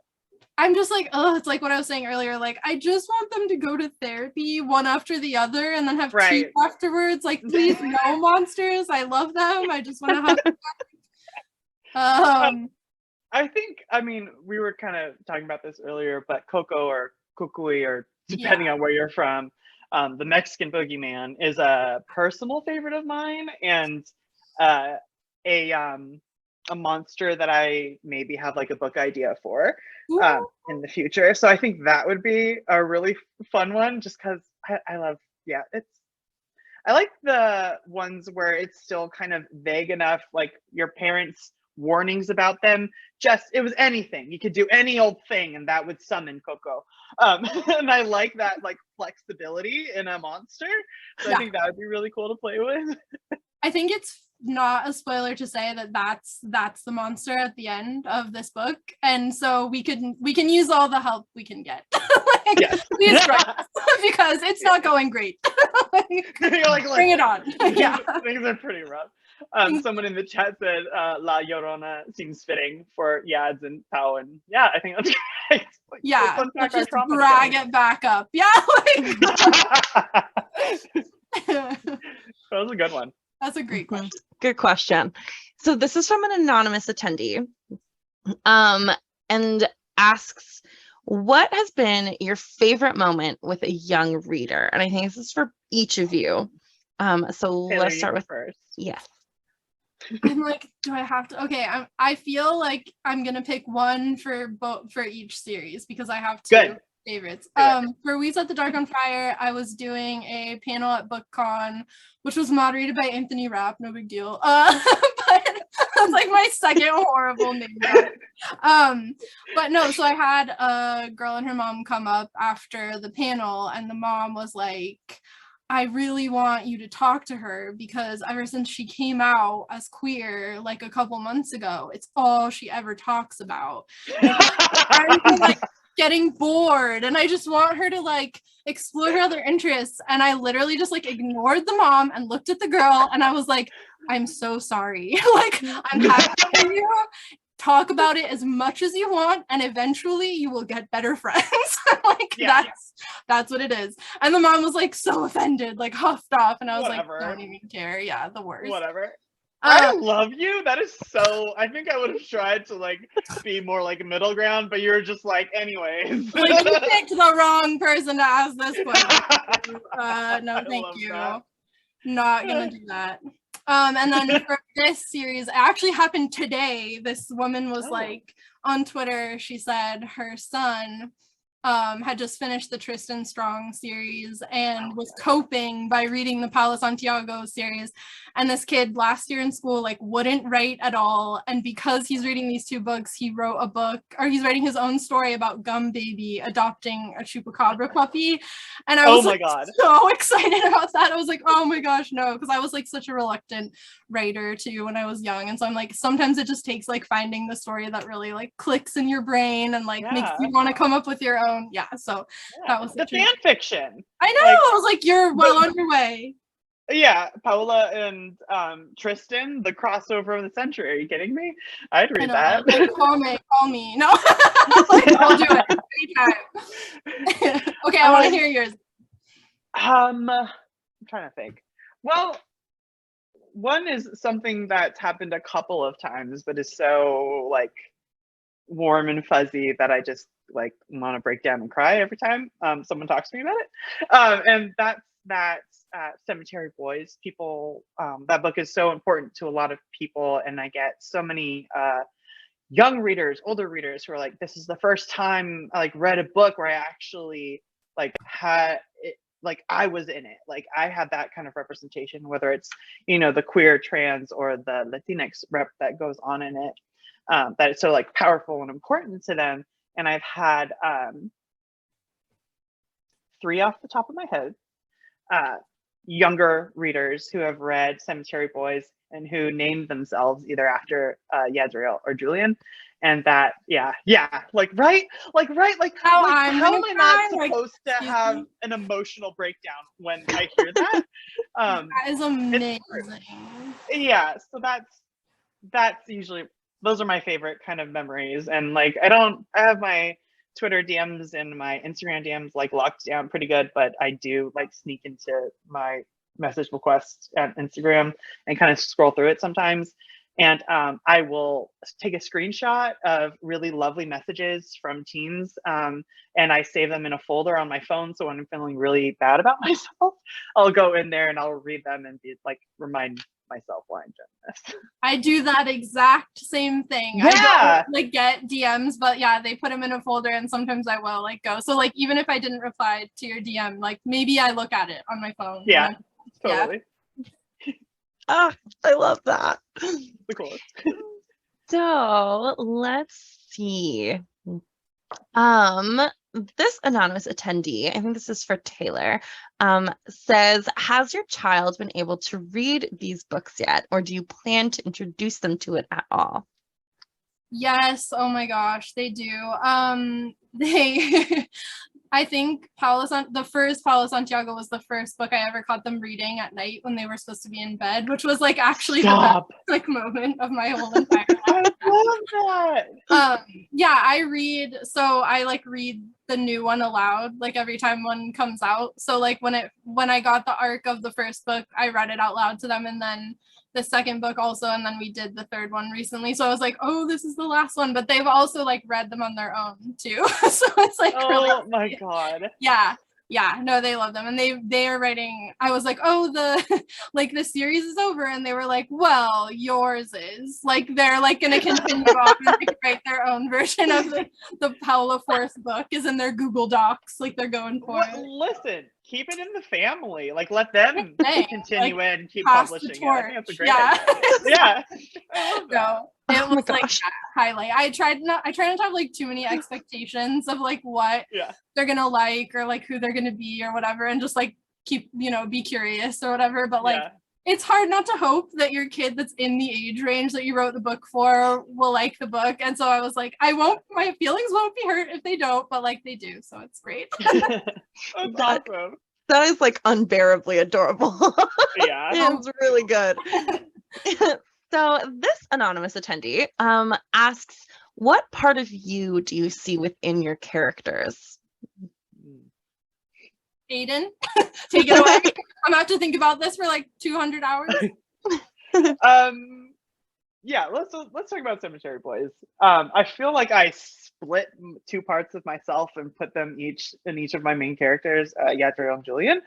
I'm just like, oh, it's like what I was saying earlier. Like, I just want them to go to therapy one after the other and then have tea afterwards. Like, please, no monsters. I love them. I just want to have. I think, I mean, we were kind of talking about this earlier, but Coco or Kukui, or depending on where you're from, the Mexican boogeyman is a personal favorite of mine, and a monster that I maybe have like a book idea for in the future. So I think that would be a really fun one, just because I love, I like the ones where it's still kind of vague enough, like your parents' warnings about them. It was anything. You could do any old thing and that would summon Coco. And I like that like flexibility in a monster. So I think that would be really cool to play with. I think it's not a spoiler to say that that's the monster at the end of this book, and so we can use all the help we can get. Like, yes. Please try because it's not going great. Like, bring it on. Yeah, things are pretty rough. Someone in the chat said La Llorona seems fitting for Yads and Pao, and I think that's great. Like, yeah, let's just drag it back up. Yeah, like... that was a good one. That's a great question. Good question. So this is from an anonymous attendee, and asks, what has been your favorite moment with a young reader? And I think this is for each of you. So Tehlor, let's start with first. Yes. I'm like, do I have to? Okay, I feel like I'm gonna pick one for each series because I have two favorites. For We Set the Dark on Fire, I was doing a panel at BookCon, which was moderated by Anthony Rapp, no big deal. But that's like my second horrible name. But no, so I had a girl and her mom come up after the panel, and the mom was like, I really want you to talk to her because ever since she came out as queer like a couple months ago, it's all she ever talks about. I'm like getting bored and I just want her to like explore her other interests. And I literally just like ignored the mom and looked at the girl and I was like, I'm so sorry. Like, I'm happy for you. Talk about it as much as you want and eventually you will get better friends. Like that's what it is. And the mom was like so offended, like huffed off, and I was like, don't even care. Yeah, the worst. Whatever. I love you. That is so, I think I would have tried to like be more like a middle ground, but you're just like, anyways. Like, you picked the wrong person to ask this question. No, thank you. That. Not gonna do that. And then for this series, it actually happened today. This woman was like on Twitter, she said her son had just finished the Tristan Strong series and was coping by reading the Paola Santiago series. And this kid last year in school like wouldn't write at all. And because he's reading these two books, he wrote a book, or he's writing his own story about Gum Baby adopting a chupacabra puppy. And I was so excited about that. I was like, oh my gosh, no, because I was like such a reluctant writer too when I was young. And so I'm like, sometimes it just takes like finding the story that really like clicks in your brain and like makes you want to come up with your own. Yeah, so that was the fan fiction. I know. Like, I was like, you're well on your way. Yeah, Paola and Tristan, the crossover of the century. Are you kidding me? I'd read that. Like, call me. No, like, I'll do it anytime. Okay, I want to hear yours. I'm trying to think. Well, one is something that's happened a couple of times, but is so like warm and fuzzy that I just like want to break down and cry every time someone talks to me about it. And that's Cemetery Boys. People, that book is so important to a lot of people, and I get so many young readers, older readers who are like, this is the first time I like read a book where I actually like had it, like I was in it, like I had that kind of representation, whether it's, you know, the queer, trans, or the Latinx rep that goes on in it, that it's so like powerful and important to them. And I've had 3 off the top of my head, younger readers who have read Cemetery Boys and who named themselves either after Yadriel or Julian. And that, like how am I not supposed to have an emotional breakdown when I hear that? That is amazing. Yeah, so that's usually, those are my favorite kind of memories. And like, I have my Twitter DMs and my Instagram DMs like locked down pretty good, but I do like sneak into my message requests at Instagram and kind of scroll through it sometimes. And I will take a screenshot of really lovely messages from teens, and I save them in a folder on my phone. So when I'm feeling really bad about myself, I'll go in there and I'll read them and be like, remind myself why I'm doing this. I do that exact same thing. Yeah. I don't like get DMs, but yeah, they put them in a folder and sometimes I will like go. So like, even if I didn't reply to your DM, like maybe I look at it on my phone. Yeah, totally. Yeah. Oh, I love that. The coolest. So let's see. This anonymous attendee, I think this is for Tehlor, says, has your child been able to read these books yet, or do you plan to introduce them to it at all? Yes, oh my gosh, they do. I think the first Paola Santiago was the first book I ever caught them reading at night when they were supposed to be in bed, which was like actually the best like moment of my whole entire life. I love that. Yeah, I read the new one aloud like every time one comes out. So like when I got the arc of the first book, I read it out loud to them, and then the second book also, and then we did the third one recently. So I was like, oh, this is the last one, but they've also like read them on their own too. So it's like, oh my god. Yeah, no, they love them, and they are writing. I was like, oh, the series is over, and they were like, well, yours is. Like they're like gonna continue on and like, write their own version of the Paola fourth book is in their Google Docs, like they're going for it. Listen, keep it in the family. Like let them continue it and keep publishing it. I think that's a great idea. Yeah. No. It was like highlight. I try not to have like too many expectations of like what they're gonna like or like who they're gonna be or whatever, and just like keep, be curious or whatever, but like it's hard not to hope that your kid that's in the age range that you wrote the book for will like the book. And so I was like, my feelings won't be hurt if they don't, but like they do, so it's great. That's awesome. That is like unbearably adorable. Yeah. It's really good. So this anonymous attendee asks, what part of you do you see within your characters? Aiden, take it away. I'm gonna have to think about this for like 200 hours. Yeah, let's talk about Cemetery Boys. I feel like I split two parts of myself and put them each in each of my main characters, Yadriel and Julian.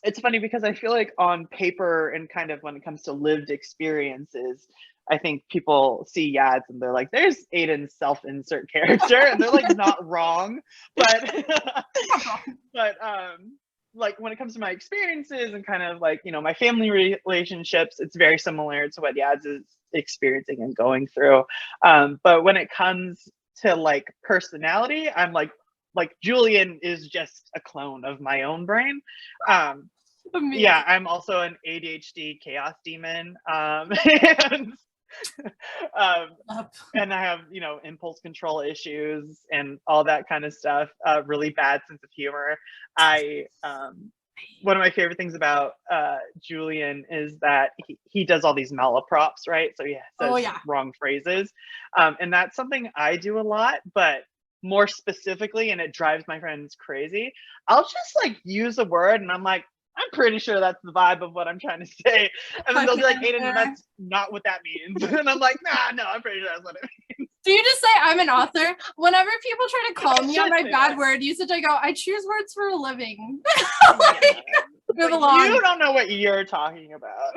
It's funny because I feel like on paper and kind of when it comes to lived experiences, I think people see Yads and they're like, there's Aiden's self-insert character, and they're like not wrong, but like when it comes to my experiences and kind of like, my family relationships, it's very similar to what Yads is experiencing and going through. But when it comes to like personality, I'm like Julian is just a clone of my own brain. Yeah, I'm also an ADHD chaos demon. And I have, impulse control issues and all that kind of stuff. Really bad sense of humor. One of my favorite things about Julian is that he does all these malaprops, right? So he says wrong phrases. And that's something I do a lot, but more specifically, and it drives my friends crazy, I'll just like use a word and I'm like, I'm pretty sure that's the vibe of what I'm trying to say. And then they'll be like, Aiden, that's not what that means. And I'm like, no, I'm pretty sure that's what it means. Do you just say I'm an author? Whenever people try to call me on my bad word usage, I go, I choose words for a living. Move along. You don't know what you're talking about.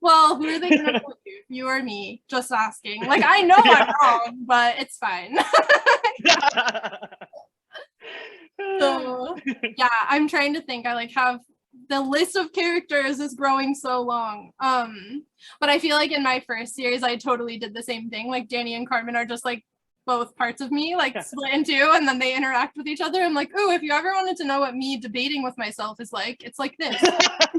Well, who are they going to put you or me? Just asking. Like, I know I'm wrong, but it's fine. So yeah, I'm trying to think. I like have the list of characters is growing so long. But I feel like in my first series, I totally did the same thing. Like Danny and Carmen are just like both parts of me, like split in two, and then they interact with each other. I'm like, ooh, if you ever wanted to know what me debating with myself is like, it's like this.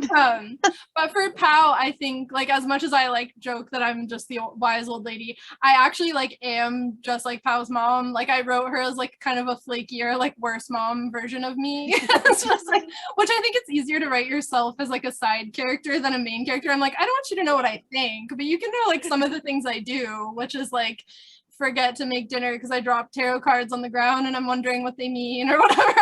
But for Pao, I think like as much as I like joke that I'm just the wise old lady, I actually like am just like Pao's mom. Like I wrote her as like kind of a flakier, like worse mom version of me. It's just like, which I think it's easier to write yourself as like a side character than a main character. I'm like, I don't want you to know what I think, but you can know like some of the things I do, which is like forget to make dinner because I dropped tarot cards on the ground and I'm wondering what they mean or whatever.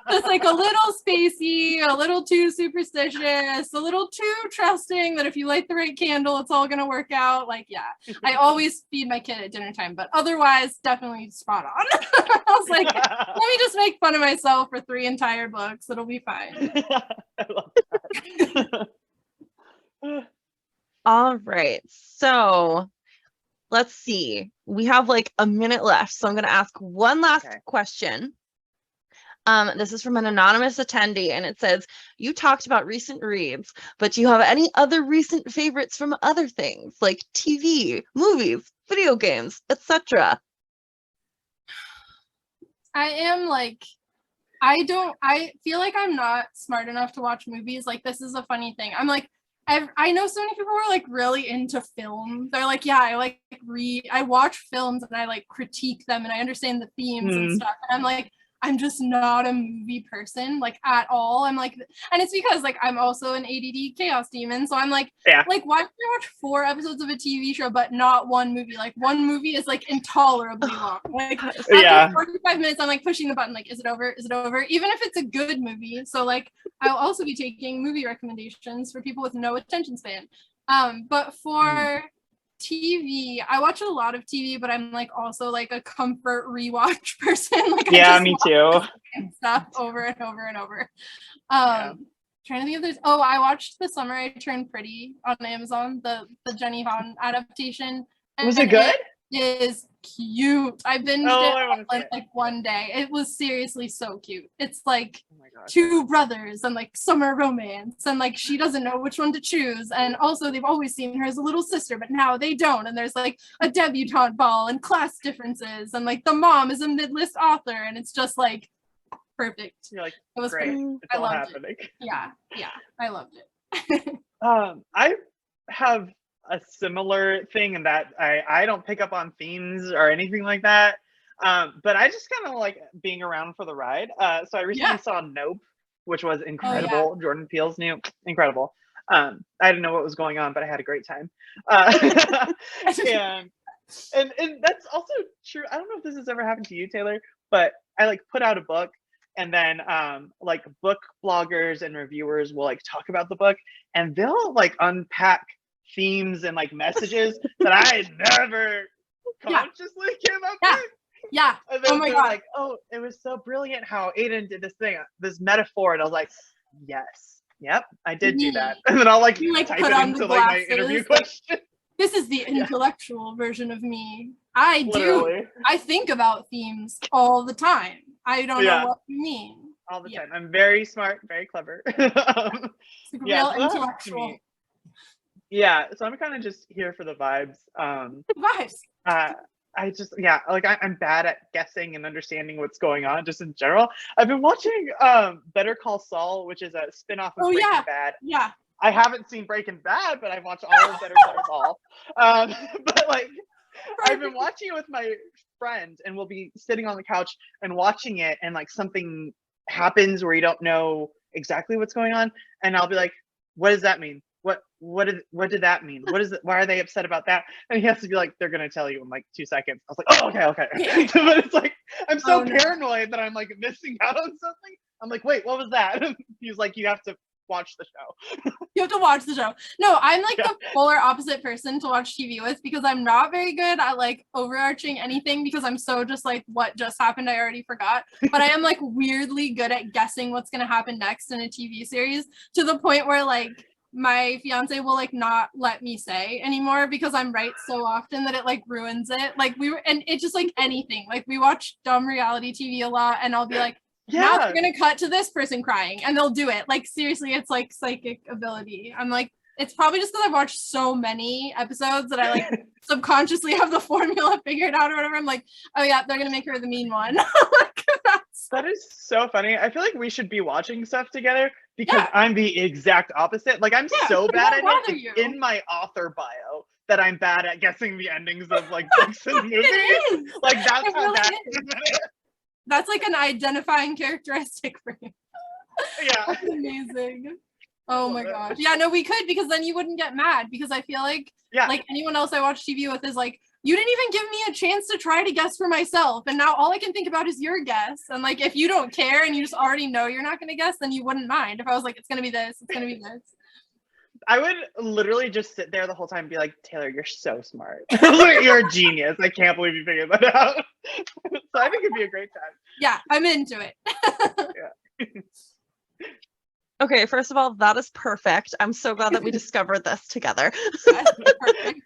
Just like a little spacey, a little too superstitious, a little too trusting that if you light the right candle, it's all gonna work out. Like, yeah, I always feed my kid at dinner time, but otherwise, definitely spot on. I was like, let me just make fun of myself for 3 entire books. It'll be fine. I love that. All right, so let's see. We have like a minute left, so I'm going to ask one last question. This is from an anonymous attendee, and it says, you talked about recent reads, but do you have any other recent favorites from other things like TV, movies, video games, etc.? I feel like I'm not smart enough to watch movies. Like, this is a funny thing. I'm like, I know so many people who are like really into film. They're like, yeah, I watch films and I like critique them and I understand the themes and stuff. And I'm like, I'm just not a movie person, like at all. I'm like, and it's because like I'm also an ADD chaos demon. So I'm like, like why can I watch 4 episodes of a TV show but not one movie? Like one movie is like intolerably long. Like after 45 minutes, I'm like pushing the button, like, is it over? Is it over? Even if it's a good movie. So like I'll also be taking movie recommendations for people with no attention span. But for TV, I watch a lot of TV, but I'm like also like a comfort rewatch person. Like me too. Stuff over and over and over. Trying to think if there's I watched The Summer I Turned Pretty on Amazon, the Jenny Han adaptation. Was it good? It is cute. I binged it like one day. It was seriously so cute. It's like 2 brothers and like summer romance, and like she doesn't know which one to choose, and also they've always seen her as a little sister but now they don't, and there's like a debutante ball and class differences, and like the mom is a mid-list author, and it's just like perfect. You're like, It was great. perfect. It's I all loved happening. Yeah, I loved it. I have a similar thing in that I don't pick up on themes or anything like that. But I just kind of like being around for the ride. So I recently saw Nope, which was incredible. Jordan Peele's new, incredible. I didn't know what was going on, but I had a great time. And that's also true. I don't know if this has ever happened to you, Tehlor, but I like put out a book, and then like book bloggers and reviewers will like talk about the book, and they'll like unpack themes and like messages that I never consciously came up with. Yeah. And then Oh my they're God. like, oh, it was so brilliant how Aiden did this thing, this metaphor. And I was like, yes, yep, I did do that. And then I'll like type put it on into the like my glasses, interview like, question. This is the intellectual version of me. I think about themes all the time. I don't know what you mean. All the time. I'm very smart, very clever. It's like real intellectual. Yeah, so I'm kind of just here for the vibes. Vibes. I just like I'm bad at guessing and understanding what's going on just in general. I've been watching Better Call Saul, which is a spin-off of Breaking Bad. Yeah. I haven't seen Breaking Bad, but I've watched all of Better Call Saul. But like I've been watching it with my friend, and we'll be sitting on the couch and watching it, and like something happens where you don't know exactly what's going on, and I'll be like, what does that mean? What did that mean? What is it? Why are they upset about that? And he has to be like, they're gonna tell you in like 2 seconds. I was like, oh, okay. But it's like I'm so paranoid that I'm like missing out on something. I'm like, wait, what was that? He's like, you have to watch the show. You have to watch the show. No, I'm like the polar opposite person to watch TV with, because I'm not very good at like overarching anything, because I'm so just like, what just happened? I already forgot. But I am like weirdly good at guessing what's gonna happen next in a TV series, to the point where like my fiance will like not let me say anymore, because I'm right so often that it like ruins it. Like and it's just like anything. Like we watch dumb reality TV a lot, and I'll be like, now we're gonna cut to this person crying, and they'll do it. Like seriously, it's like psychic ability. I'm like, it's probably just because I've watched so many episodes that I like subconsciously have the formula figured out or whatever. I'm like, oh yeah, they're gonna make her the mean one. That is so funny. I feel like we should be watching stuff together, because I'm the exact opposite. Like I'm so bad at it. It's in my author bio that I'm bad at guessing the endings of like books and movies. Like that's how bad it is. That's like an identifying characteristic for you. Yeah. That's amazing. Oh my gosh. Yeah, no, we could, because then you wouldn't get mad, because I feel like like anyone else I watch TV with is like, you didn't even give me a chance to try to guess for myself, and now all I can think about is your guess. And like, if you don't care and you just already know you're not going to guess, then you wouldn't mind if I was like, it's going to be this, it's going to be this. I would literally just sit there the whole time and be like, Tehlor, you're so smart. You're a genius. I can't believe you figured that out. So I think it'd be a great time. Yeah, I'm into it. Okay, first of all, that is perfect. I'm so glad that we discovered this together. Perfect.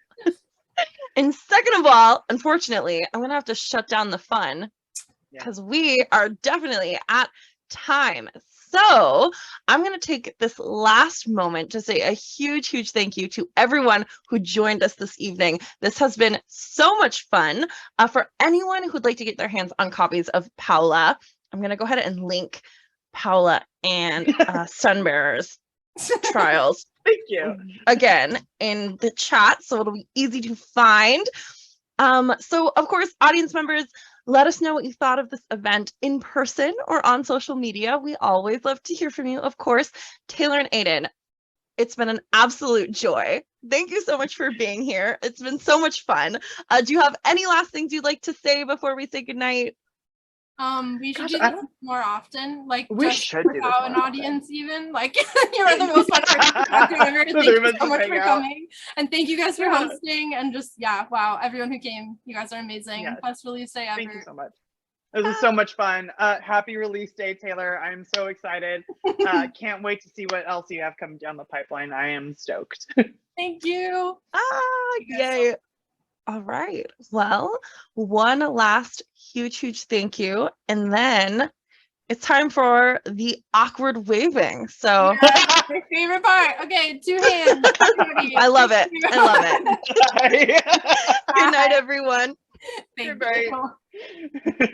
And second of all, unfortunately, I'm going to have to shut down the fun, because we are definitely at time. So I'm going to take this last moment to say a huge thank you to everyone who joined us this evening. This has been so much fun. For anyone who'd like to get their hands on copies of Paola, I'm going to go ahead and link Paola and Sunbearer's Trials. Thank you. Again in the chat, so it'll be easy to find. So of course, audience members, let us know what you thought of this event in person or on social media. We always love to hear from you. Of course, Tehlor and Aiden, it's been an absolute joy. Thank you so much for being here. It's been so much fun. Do you have any last things you'd like to say before we say goodnight? We should do this more often. Like we should do without an audience, even like you're the most fun person to talk to ever. Thank you so much for coming, and thank you guys for hosting. And just wow, everyone who came, you guys are amazing. Best release day ever. Thank you so much. This is so much fun. Happy release day, Tehlor. I'm so excited. Can't wait to see what else you have coming down the pipeline. I am stoked. Thank you. Yay. All right. Well, one last huge thank you. And then it's time for the awkward waving. So my favorite part. Okay, 2 hands. I love it. Good night, everyone. Thank you.